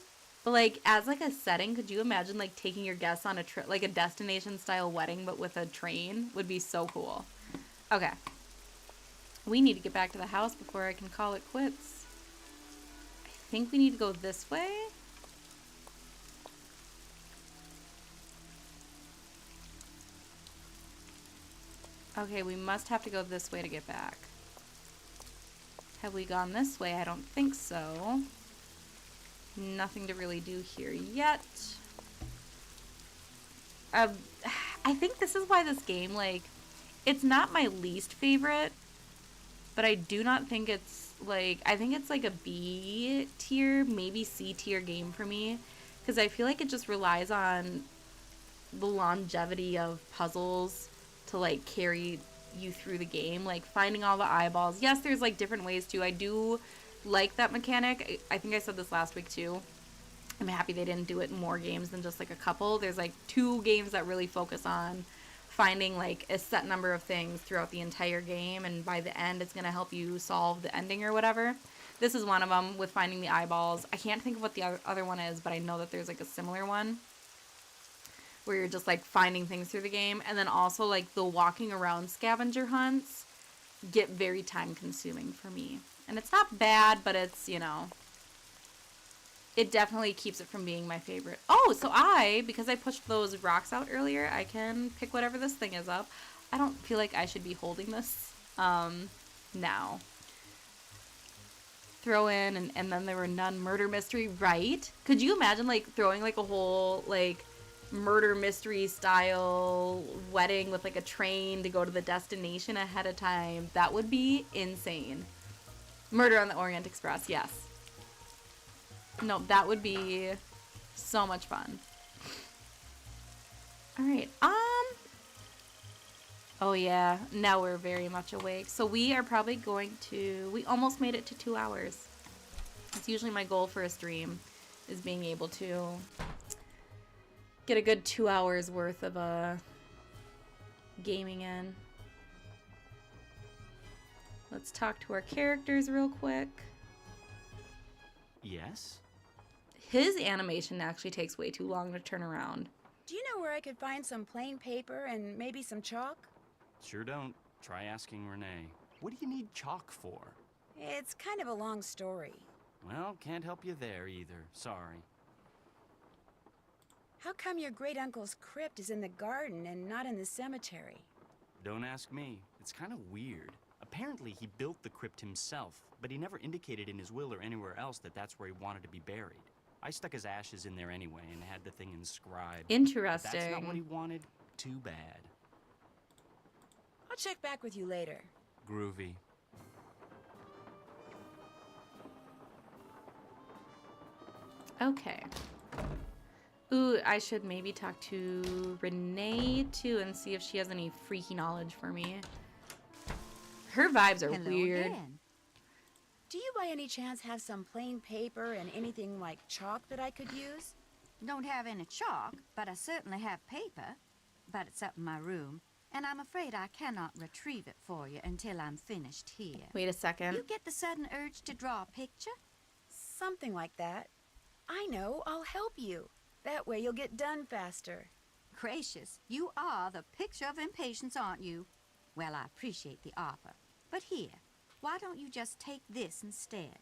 But like as like a setting, could you imagine like taking your guests on a trip, like a destination style wedding, but with a train? Would be so cool. Okay. We need to get back to the house before I can call it quits. I think we need to go this way. Okay, we must have to go this way to get back. Have we gone this way? I don't think so. Nothing to really do here yet. I think this is why this game, like, it's not my least favorite, but I do not think it's, like, I think it's like a B tier, maybe C tier game for me, because I feel like it just relies on the longevity of puzzles to like carry you through the game, like finding all the eyeballs. Yes, there's like different ways too. I do like that mechanic. I think I said this last week too. I'm happy they didn't do it in more games than just like a couple. There's like 2 games that really focus on finding like a set number of things throughout the entire game, and by the end it's going to help you solve the ending or whatever. This is one of them with finding the eyeballs. I can't think of what the other one is, but I know that there's like a similar one where you're just like finding things through the game. And then also like the walking around scavenger hunts get very time consuming for me. And it's not bad, but it's, you know, it definitely keeps it from being my favorite. Oh, so because I pushed those rocks out earlier, I can pick whatever this thing is up. I don't feel like I should be holding this now. Throw in, and then there were none. Murder mystery, right? Could you imagine like throwing like a whole like murder mystery style wedding with like a train to go to the destination ahead of time? That would be insane. Murder on the Orient Express, yes. No, that would be so much fun. All right. Oh yeah, now we're very much awake. So we are probably going to, we almost made it to 2 hours. It's usually my goal for a stream, is being able to get a good 2 hours worth of gaming in. Let's talk to our characters real quick. Yes? His animation actually takes way too long to turn around. Do you know where I could find some plain paper and maybe some chalk? Sure don't. Try asking Renee. What do you need chalk for? It's kind of a long story. Well, can't help you there either. Sorry. How come your great-uncle's crypt is in the garden and not in the cemetery? Don't ask me. It's kind of weird. Apparently he built the crypt himself, but he never indicated in his will or anywhere else that that's where he wanted to be buried. I stuck his ashes in there anyway and had the thing inscribed. Interesting. If that's not what he wanted. Too bad. I'll check back with you later. Groovy. Okay. Ooh, I should maybe talk to Renee too and see if she has any freaky knowledge for me. Her vibes are Hello weird. again. Do you by any chance have some plain paper and anything like chalk that I could use? Don't have any chalk, but I certainly have paper. But it's up in my room, and I'm afraid I cannot retrieve it for you until I'm finished here. Wait a second. You get the sudden urge to draw a picture? Something like that. I know, I'll help you. That way you'll get done faster. Gracious, you are the picture of impatience, aren't you? Well, I appreciate the offer. But here, why don't you just take this instead?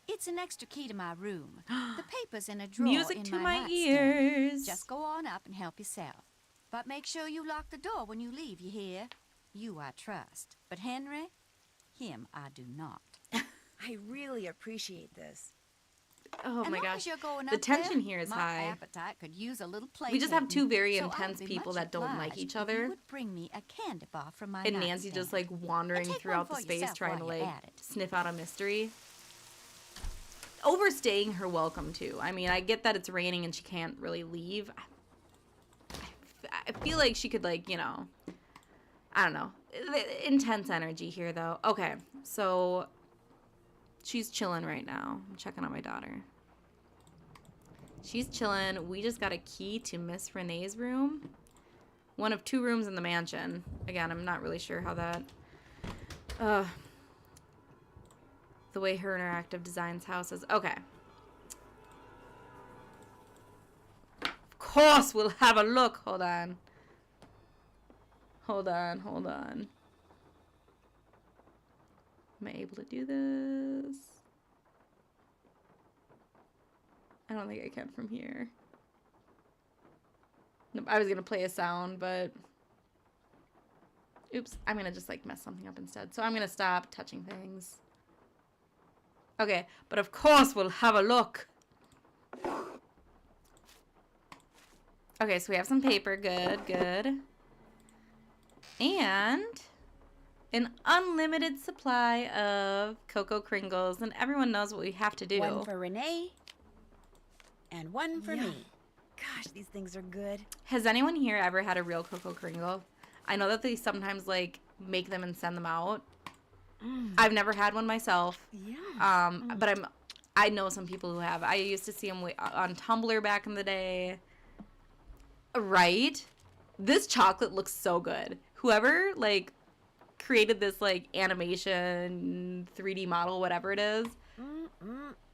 It's an extra key to my room. The paper's in a drawer Music in to my my nightstand. ears. Just go on up and help yourself. But make sure you lock the door when you leave, you hear? You I trust. But Henry, him I do not. I really appreciate this. Oh And my long gosh. as you're going The up there, tension here is my high. appetite could use a little We just have two very so I'd intense be people much that don't like obliged each if other. You would bring me a candy bar from my And Nancy just like nightstand. wandering And take throughout one the for space yourself trying to while you're like at it. sniff out a mystery. Overstaying her welcome too. I mean, I get that it's raining and she can't really leave. I feel like she could like, you know, I don't know. Intense energy here, though. Okay, so she's chilling right now. I'm checking on my daughter. She's chilling. We just got a key to Miss Renee's room. One of 2 rooms in the mansion. Again, I'm not really sure how that... the way her interactive designs houses. Okay. Of course, we'll have a look. Hold on. Hold on, hold on. Am I able to do this? I don't think I can from here. Nope, I was gonna play a sound, but... Oops, I'm gonna just like mess something up instead. So I'm gonna stop touching things. Okay, but of course we'll have a look. Okay, so we have some paper. Good, good. And an unlimited supply of Cocoa Kringles. And everyone knows what we have to do. One for Renee and one for me. Gosh, these things are good. Has anyone here ever had a real Cocoa Kringle? I know that they sometimes like make them and send them out. I've never had one myself. Yeah. But I know some people who have. I used to see them on Tumblr back in the day. Right? This chocolate looks so good. Whoever like created this like animation 3D model, whatever it is,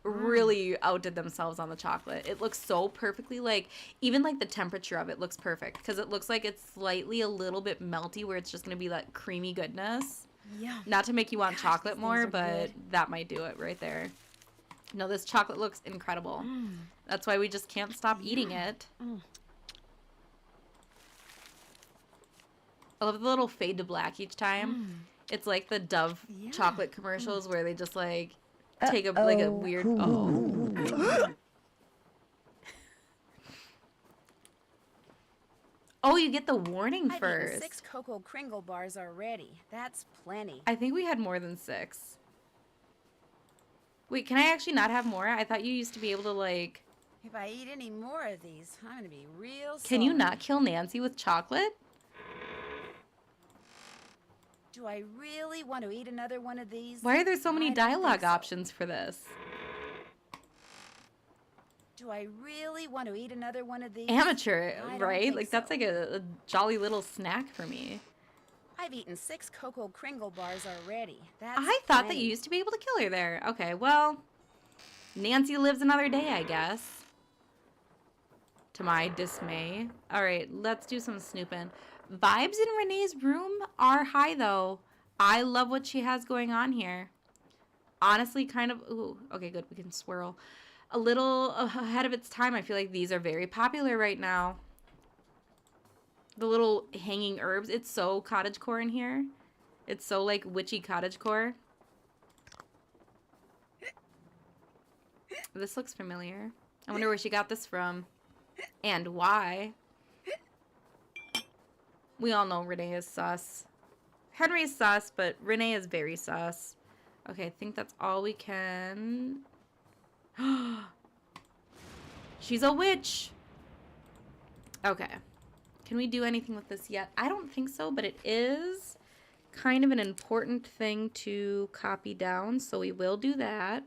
really outdid themselves on the chocolate. It looks so perfectly, like even like the temperature of it looks perfect because it looks like it's slightly a little bit melty where it's just gonna be that creamy goodness. Yeah. Not to make you want chocolate these more, things are but good. that might do it right there. No, this chocolate looks incredible. That's why we just can't stop eating it. I love the little fade to black each time. It's like the Dove chocolate commercials where they just like take a like a weird Oh, you get the warning I've first. eaten 6 Cocoa Kringle bars already. That's plenty. I think we had more than 6. Wait, can I actually not have more? I thought you used to be able to like... If I eat any more of these, I'm gonna be real sorry. Can you not kill Nancy with chocolate? Do I really want to eat another one of these? Why are there so many I don't dialogue think so. options for this? Do I really want to eat another one of these? Amateur, I don't right? think Like that's so. like a jolly little snack for me. I've eaten 6 Cocoa Kringle bars already. That's I thought that plenty. you used to be able to kill her there. Okay, well, Nancy lives another day, I guess. To my dismay. All right, let's do some snooping. Vibes in Renee's room are high, though. I love what she has going on here. Honestly, kind of... Ooh, okay, good. We can swirl. A little ahead of its time. I feel like these are very popular right now. The little hanging herbs. It's so cottagecore in here. It's so, like, witchy cottagecore. This looks familiar. I wonder where she got this from. And why. We all know Renee is sus. Henry is sus, but Renee is very sus. Okay, I think that's all we can... She's a witch! Okay. Can we do anything with this yet? I don't think so, but it is kind of an important thing to copy down, so we will do that.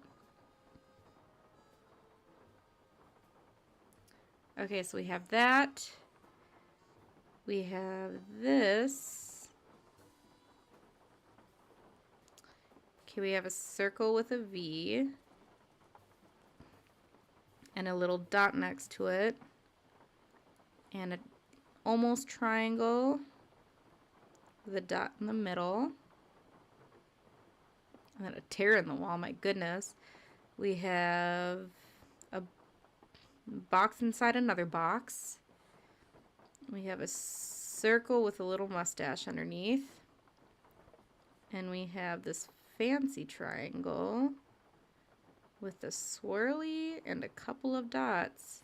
Okay, so we have that. We have this. Okay, we have a circle with a V. And a little dot next to it. And an almost triangle with a dot in the middle. And then a tear in the wall, my goodness. We have a box inside another box. We have a circle with a little mustache underneath. And we have this fancy triangle with a swirly and a couple of dots.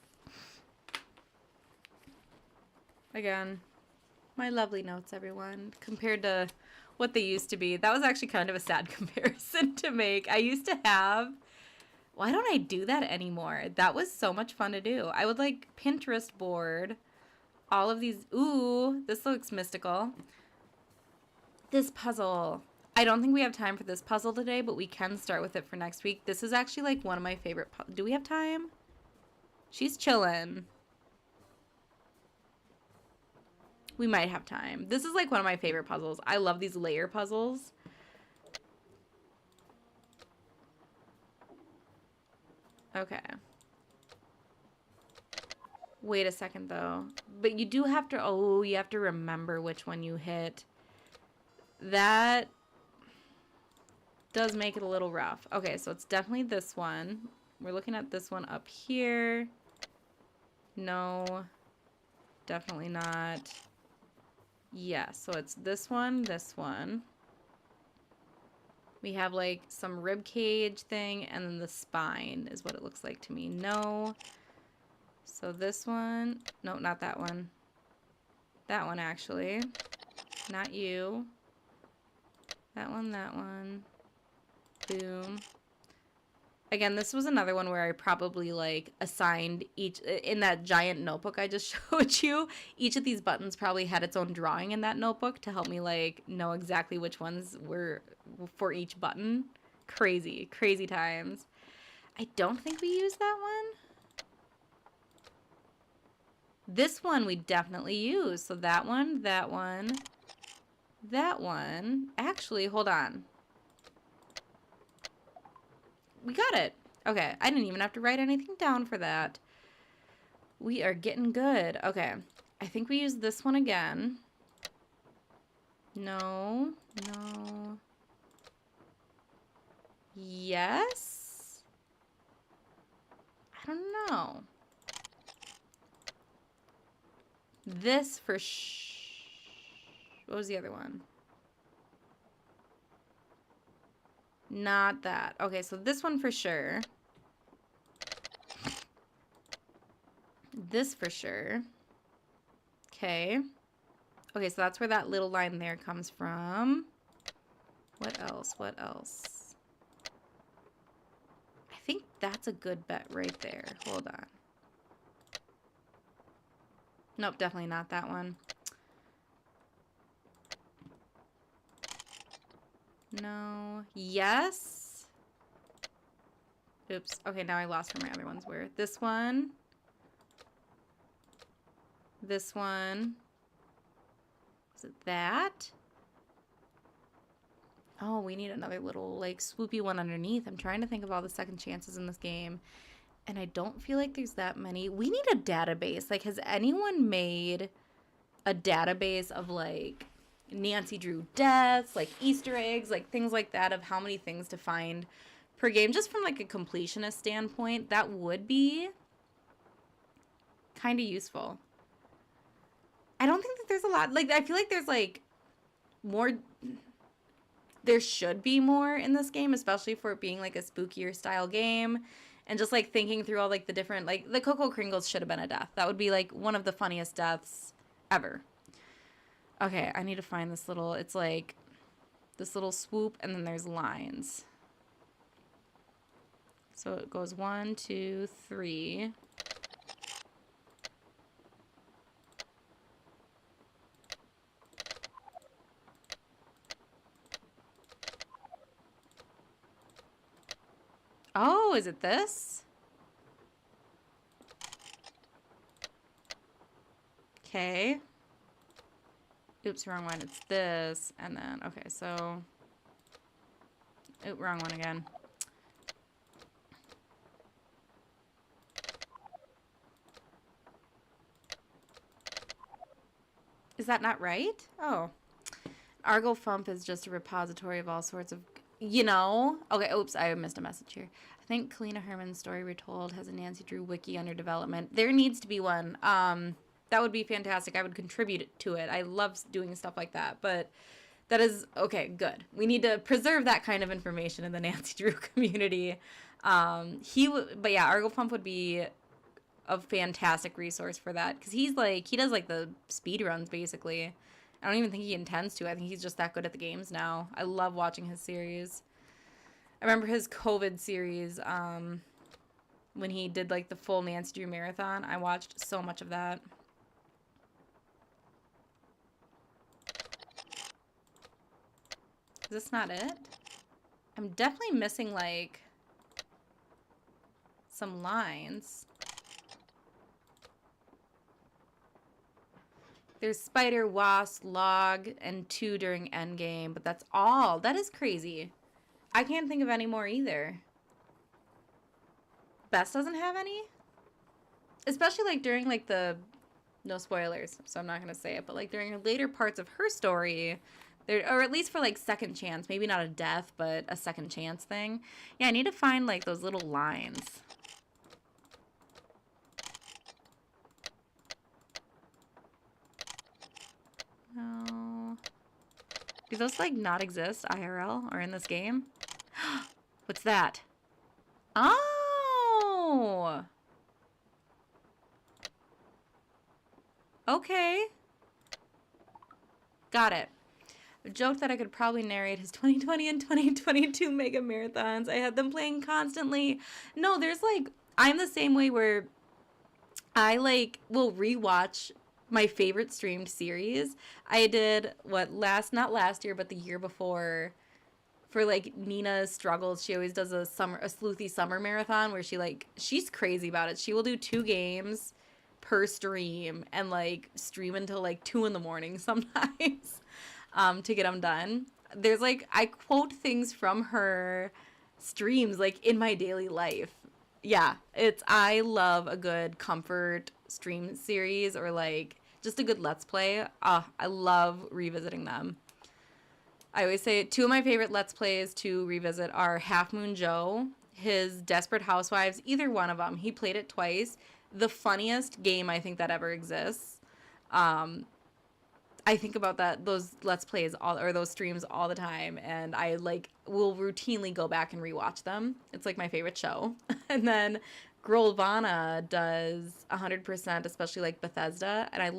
Again, my lovely notes, everyone, compared to what they used to be. That was actually kind of a sad comparison to make. I used to have... Why don't I do that anymore? That was so much fun to do. I would like Pinterest board all of these. Ooh, this looks mystical. This puzzle. I don't think we have time for this puzzle today, but we can start with it for next week. This is actually like one of my favorite. Do we have time? She's chilling. We might have time. This is like one of my favorite puzzles. I love these layer puzzles. Okay. Wait a second though. But you do have to, oh, you have to remember which one you hit. That does make it a little rough. Okay, so it's definitely this one. We're looking at this one up here. No, definitely not. Yeah, so it's this one, this one. We have like some rib cage thing, and then the spine is what it looks like to me. No. So this one, no, not that one. That one actually. Not you. That one, that one. Boom. Again, this was another one where I probably like assigned each, in that giant notebook I just showed you, each of these buttons probably had its own drawing in that notebook to help me like know exactly which ones were for each button. Crazy, crazy times. I don't think we used that one. This one we definitely used. So that one, that one, that one. Actually, hold on. We got it. Okay, I didn't even have to write anything down for that. We are getting good. Okay, I think we use this one again. No, no. Yes? I don't know. This for what was the other one? Not that. Okay, so this one for sure. This for sure. Okay. Okay, so that's where that little line there comes from. What else? What else? I think that's a good bet right there. Hold on. Nope, definitely not that one. No. Yes. Oops. Okay, now I lost where my other ones were. This one. This one. Is it that? Oh, we need another little, like, swoopy one underneath. I'm trying to think of all the second chances in this game. And I don't feel like there's that many. We need a database. Like, has anyone made a database of, like, Nancy Drew deaths, like Easter eggs, like things like that of how many things to find per game, just from like a completionist standpoint? That would be kind of useful. I don't think that there's a lot, like I feel like there's like more, there should be more in this game, especially for it being like a spookier style game, and just like thinking through all like the different, like the Coco Kringles should have been a death. That would be like one of the funniest deaths ever. Okay, I need to find this little, it's like this little swoop, and then there's lines. So it goes 1, 2, 3. Oh, is it this? Okay. Oops, wrong one. It's this, and then, okay, so, oop, wrong one again. Is that not right? Oh. Argo Fump is just a repository of all sorts of, you know? Okay, oops, I missed a message here. I think Kalina Herman's Story Retold has a Nancy Drew wiki under development. There needs to be one. That would be fantastic. I would contribute to it. I love doing stuff like that, but that is, okay, good. We need to preserve that kind of information in the Nancy Drew community. But yeah, Argo Pump would be a fantastic resource for that, because he's like, he does like the speed runs basically. I don't even think he intends to. I think he's just that good at the games now. I love watching his series. I remember his COVID series, when he did like the full Nancy Drew marathon. I watched so much of that. Is this not it? I'm definitely missing, like, some lines. There's spider, wasp, log, and 2 during endgame, but that's all. That is crazy. I can't think of any more either. Bess doesn't have any? Especially, like, during, like, the... No spoilers, so I'm not going to say it, but, like, during later parts of her story, there, or at least for, like, second chance, maybe not a death, but a second chance thing. Yeah, I need to find, like, those little lines. No. Do those, like, not exist IRL or in this game? What's that? Oh! Okay. Got it. I joked that I could probably narrate his 2020 and 2022 mega marathons. I had them playing constantly. No, there's, like, I'm the same way where I, like, will rewatch my favorite streamed series. I did not last year, but the year before, for, like, Nina's struggles. She always does a sleuthy summer marathon where she's crazy about it. She will do 2 games per stream and, like, stream until, like, 2 in the morning sometimes to get them done. There's, like, I quote things from her streams, like, in my daily life. Yeah, I love a good comfort stream series or, like, just a good Let's Play. I love revisiting them. I always say 2 of my favorite Let's Plays to revisit are Half Moon Joe, his Desperate Housewives, either one of them. He played it twice. The funniest game I think that ever exists. I think about those Let's Plays or those streams all the time, and I, like, will routinely go back and rewatch them. It's, like, my favorite show. And then Grolvana does 100%, especially, like, Bethesda, and I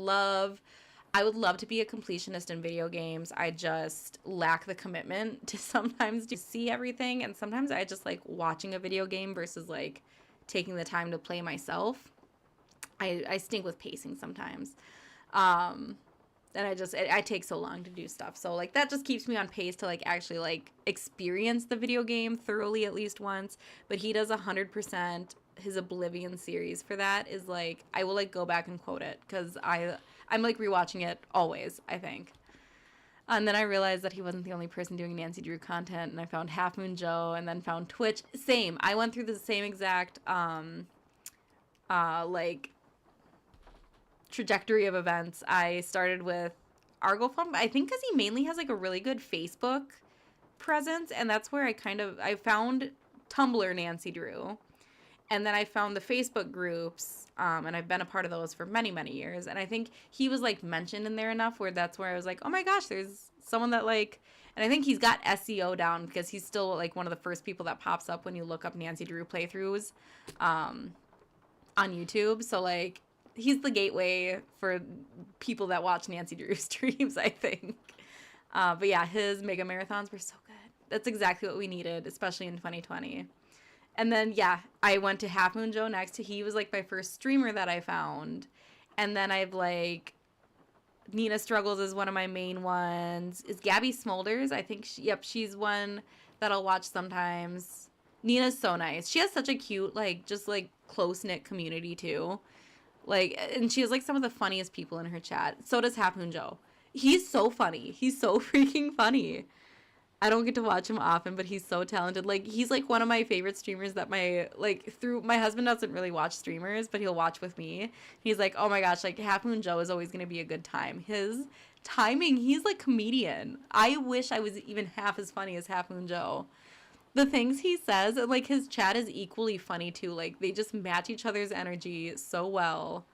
would love to be a completionist in video games. I just lack the commitment to sometimes to see everything, and sometimes I just like watching a video game versus, like, taking the time to play myself. I stink with pacing sometimes. And I take so long to do stuff. So, like, that just keeps me on pace to, like, actually, like, experience the video game thoroughly at least once. But he does 100%. His Oblivion series for that is, like, I will, like, go back and quote it because I'm, like, rewatching it always, I think. And then I realized that he wasn't the only person doing Nancy Drew content, and I found Half Moon Joe and then found Twitch. Same. I went through the same exact, like, trajectory of events. I started with Argo Fun, I think because he mainly has, like, a really good Facebook presence, and that's where I found Tumblr Nancy Drew, and then I found the Facebook groups, and I've been a part of those for many, many years, and I think he was, like, mentioned in there enough where that's where I was like, oh my gosh, there's someone that, like, and I think he's got SEO down because he's still, like, one of the first people that pops up when you look up Nancy Drew playthroughs on YouTube, so, like, he's the gateway for people that watch Nancy Drew streams, I think. But yeah, his mega marathons were so good. That's exactly what we needed, especially in 2020. And then, yeah, I went to Half Moon Joe next. He was, like, my first streamer that I found. And then I've, like, Nina Struggles is one of my main ones. Is Gabby Smolders? I think, she's one that I'll watch sometimes. Nina's so nice. She has such a cute, like, just, like, close-knit community, too. Like, and she has, like, some of the funniest people in her chat. So does Half Moon Joe. He's so funny. He's so freaking funny. I don't get to watch him often, but he's so talented. Like, he's, like, one of my favorite streamers that my husband doesn't really watch streamers, but he'll watch with me. He's like, oh my gosh, like, Half Moon Joe is always going to be a good time. His timing, he's, like, comedian. I wish I was even half as funny as Half Moon Joe. The things he says, and, like, his chat is equally funny, too. Like, they just match each other's energy so well.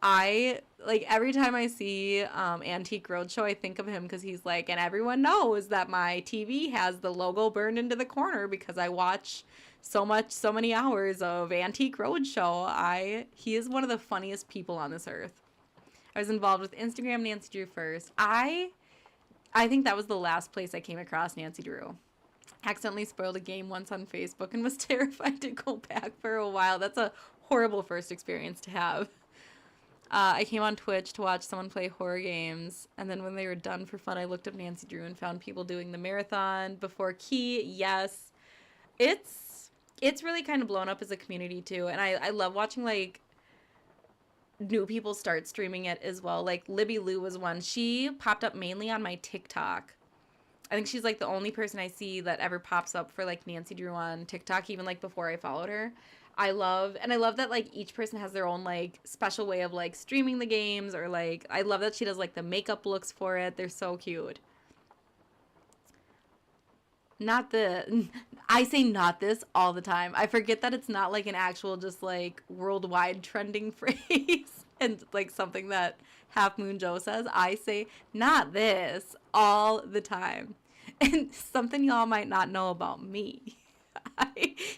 Like, every time I see Antique Roadshow, I think of him because he's like, and everyone knows that my TV has the logo burned into the corner because I watch so many hours of Antique Roadshow. He is one of the funniest people on this earth. I was involved with Instagram Nancy Drew first. I think that was the last place I came across Nancy Drew. Accidentally spoiled a game once on Facebook and was terrified to go back for a while. That's a horrible first experience to have. I came on Twitch to watch someone play horror games, and then when they were done for fun, I looked up Nancy Drew and found people doing the marathon before Key. Yes, it's really kind of blown up as a community too, and I love watching like new people start streaming it as well. Like Libby Lou was one. She popped up mainly on my TikTok. I think she's like the only person I see that ever pops up for like Nancy Drew on TikTok, even like before I followed her. I love that like each person has their own like special way of like streaming the games, or like I love that she does like the makeup looks for it. They're so cute. Not the I say not this all the time. I forget that it's not like an actual just like worldwide trending phrase and like something that Half Moon Joe says. I say not this all the time. And something y'all might not know about me.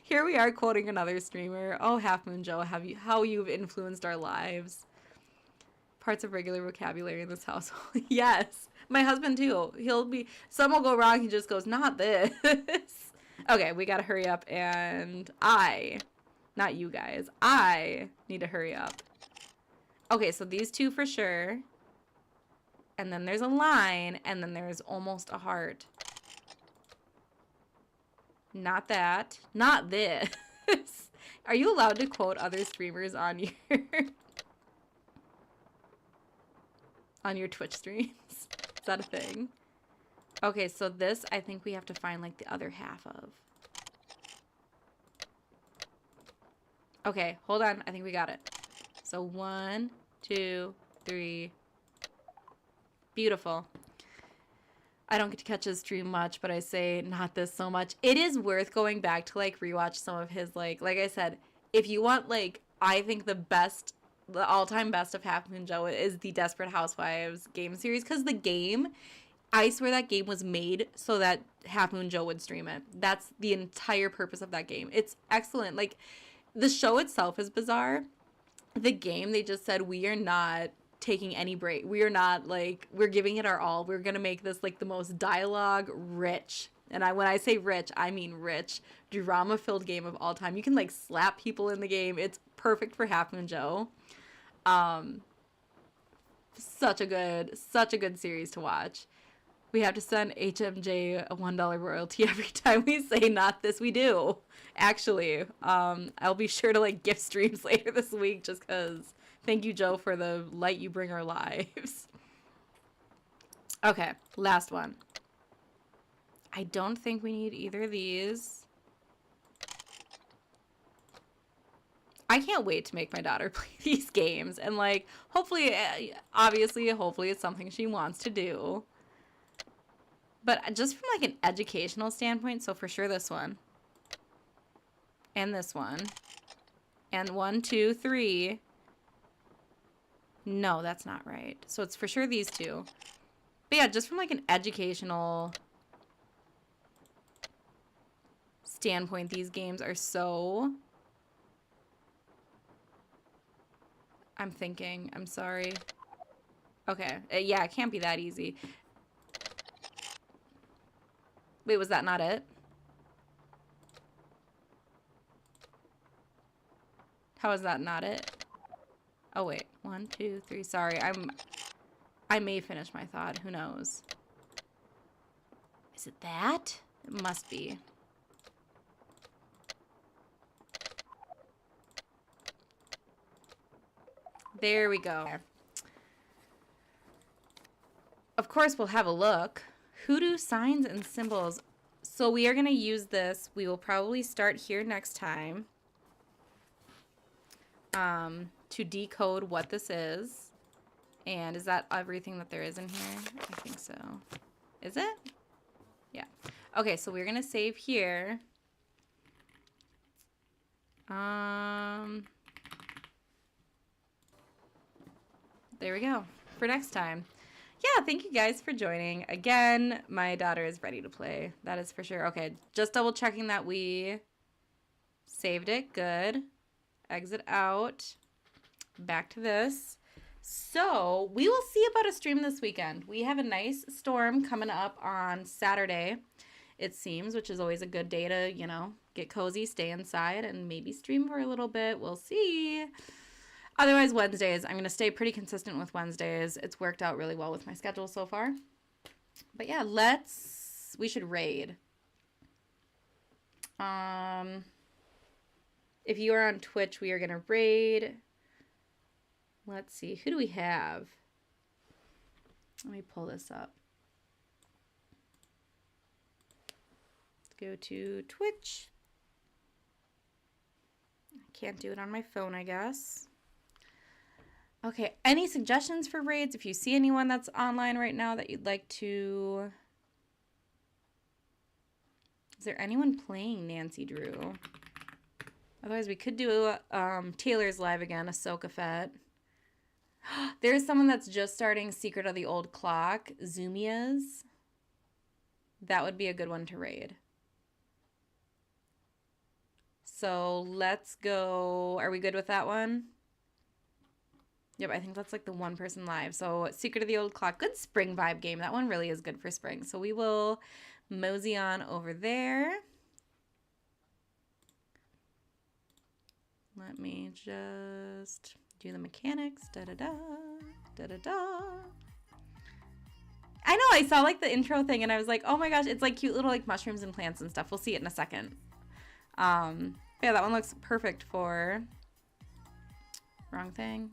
Here we are quoting another streamer. Oh, Half Moon Joe, how you've influenced our lives. Parts of regular vocabulary in this household. Yes. My husband too. Some will go wrong. He just goes, not this. Okay, we gotta hurry up, and not you guys, I need to hurry up. Okay, so these two for sure. And then there's a line, and then there's almost a heart. Not that. Not this. Are you allowed to quote other streamers on your on your Twitch streams? Is that a thing? Okay, so this I think we have to find like the other half of. Okay, hold on. I think we got it. So 1, 2, 3. Beautiful. I don't get to catch his stream much, but I say not this so much. It is worth going back to like rewatch some of his like I said, if you want like I think the all-time best of Half Moon Joe is the Desperate Housewives game series, because the game, I swear that game was made so that Half Moon Joe would stream it. That's the entire purpose of that game. It's excellent. Like the show itself is bizarre. The game, they just said, we are not taking any break. We are not like, we're giving it our all. We're gonna make this like the most dialogue rich, and when I say rich, I mean rich, drama filled game of all time. You can like slap people in the game. It's perfect for Half Moon Joe. Such a good series to watch. We have to send HMJ a $1 royalty every time we say not this. We do, actually. I'll be sure to like gift streams later this week, just because. Thank you, Joe, for the light you bring our lives. Okay, last one. I don't think we need either of these. I can't wait to make my daughter play these games, and like hopefully it's something she wants to do. But just from like an educational standpoint, so for sure this one. And this one. And 1, 2, 3. No, that's not right. So it's for sure these two. But yeah, just from like an educational standpoint, these games are so... I'm thinking. I'm sorry. Okay. Yeah, it can't be that easy. Wait, was that not it? How is that not it? Oh, wait. 1, 2, 3. Sorry, I may finish my thought. Who knows? Is it that? It must be. There we go. Of course, we'll have a look. Hoodoo signs and symbols. So we are going to use this. We will probably start here next time. To decode what this is. And is that everything that there is in here? I think so. Is it? Yeah. Okay, so we're gonna save here. There we go. For next time. Yeah, thank you guys for joining. Again, my daughter is ready to play. That is for sure. Okay, just double checking that we saved it. Good. Exit out. Back to this. So we will see about a stream this weekend. We have a nice storm coming up on Saturday, it seems, which is always a good day to, you know, get cozy, stay inside, and maybe stream for a little bit. We'll see. Otherwise, Wednesdays. I'm going to stay pretty consistent with Wednesdays. It's worked out really well with my schedule so far. But yeah, we should raid. If you are on Twitch, we are going to raid. Let's see. Who do we have? Let me pull this up. Let's go to Twitch. I can't do it on my phone, I guess. Okay, any suggestions for raids? If you see anyone that's online right now that you'd like to... Is there anyone playing Nancy Drew? Otherwise, we could do Taylor's Live again, Ahsoka Fett. There's someone that's just starting Secret of the Old Clock, Zumia's. That would be a good one to raid. So let's go. Are we good with that one? Yep, I think that's like the one person live. So Secret of the Old Clock, good spring vibe game. That one really is good for spring. So we will mosey on over there. Let me just do the mechanics. Da-da-da, da-da-da. I know, I saw like the intro thing and I was like, oh my gosh, it's like cute little like mushrooms and plants and stuff. We'll see it in a second. Yeah, that one looks perfect for... Wrong thing.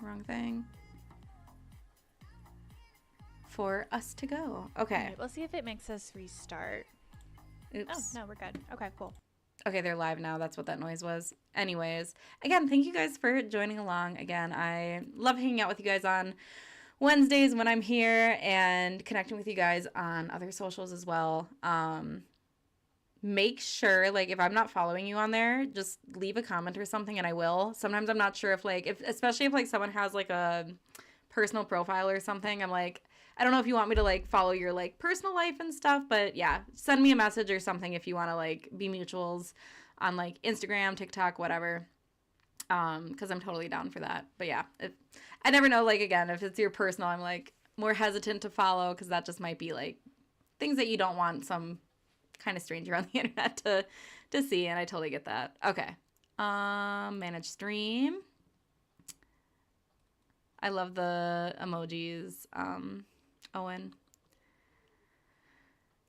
For us to go. Okay. All right, we'll see if it makes us restart. Oops. Oh, no, we're good. Okay, cool. Okay, they're live now. That's what that noise was. Anyways, again, thank you guys for joining along. Again, I love hanging out with you guys on Wednesdays when I'm here and connecting with you guys on other socials as well. Make sure, like, if I'm not following you on there, just leave a comment or something and I will. Sometimes I'm not sure if, like, especially if, like, someone has, like, a personal profile or something, I'm like, I don't know if you want me to, like, follow your, like, personal life and stuff, but, yeah, send me a message or something if you want to, like, be mutuals on, like, Instagram, TikTok, whatever, because I'm totally down for that. But, yeah, I never know, like, again, if it's your personal, I'm, like, more hesitant to follow because that just might be, like, things that you don't want some kind of stranger on the internet to see, and I totally get that. Okay. Manage stream. I love the emojis. Owen.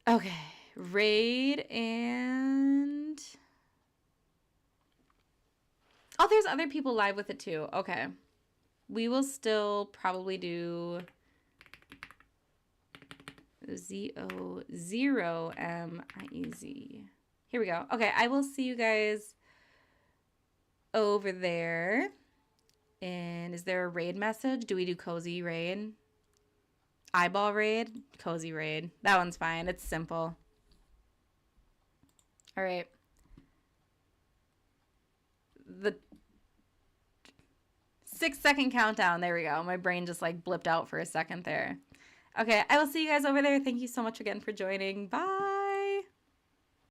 Okay. Raid and... Oh, there's other people live with it too. Okay. We will still probably do... Z-O-0-M-I-E-Z. Here we go. Okay, I will see you guys over there. And is there a raid message? Do we do cozy raid? Eyeball raid? Cozy raid. That one's fine. It's simple. All right. The 6-second countdown. There we go. My brain just like blipped out for a second there. Okay, I will see you guys over there. Thank you so much again for joining. Bye.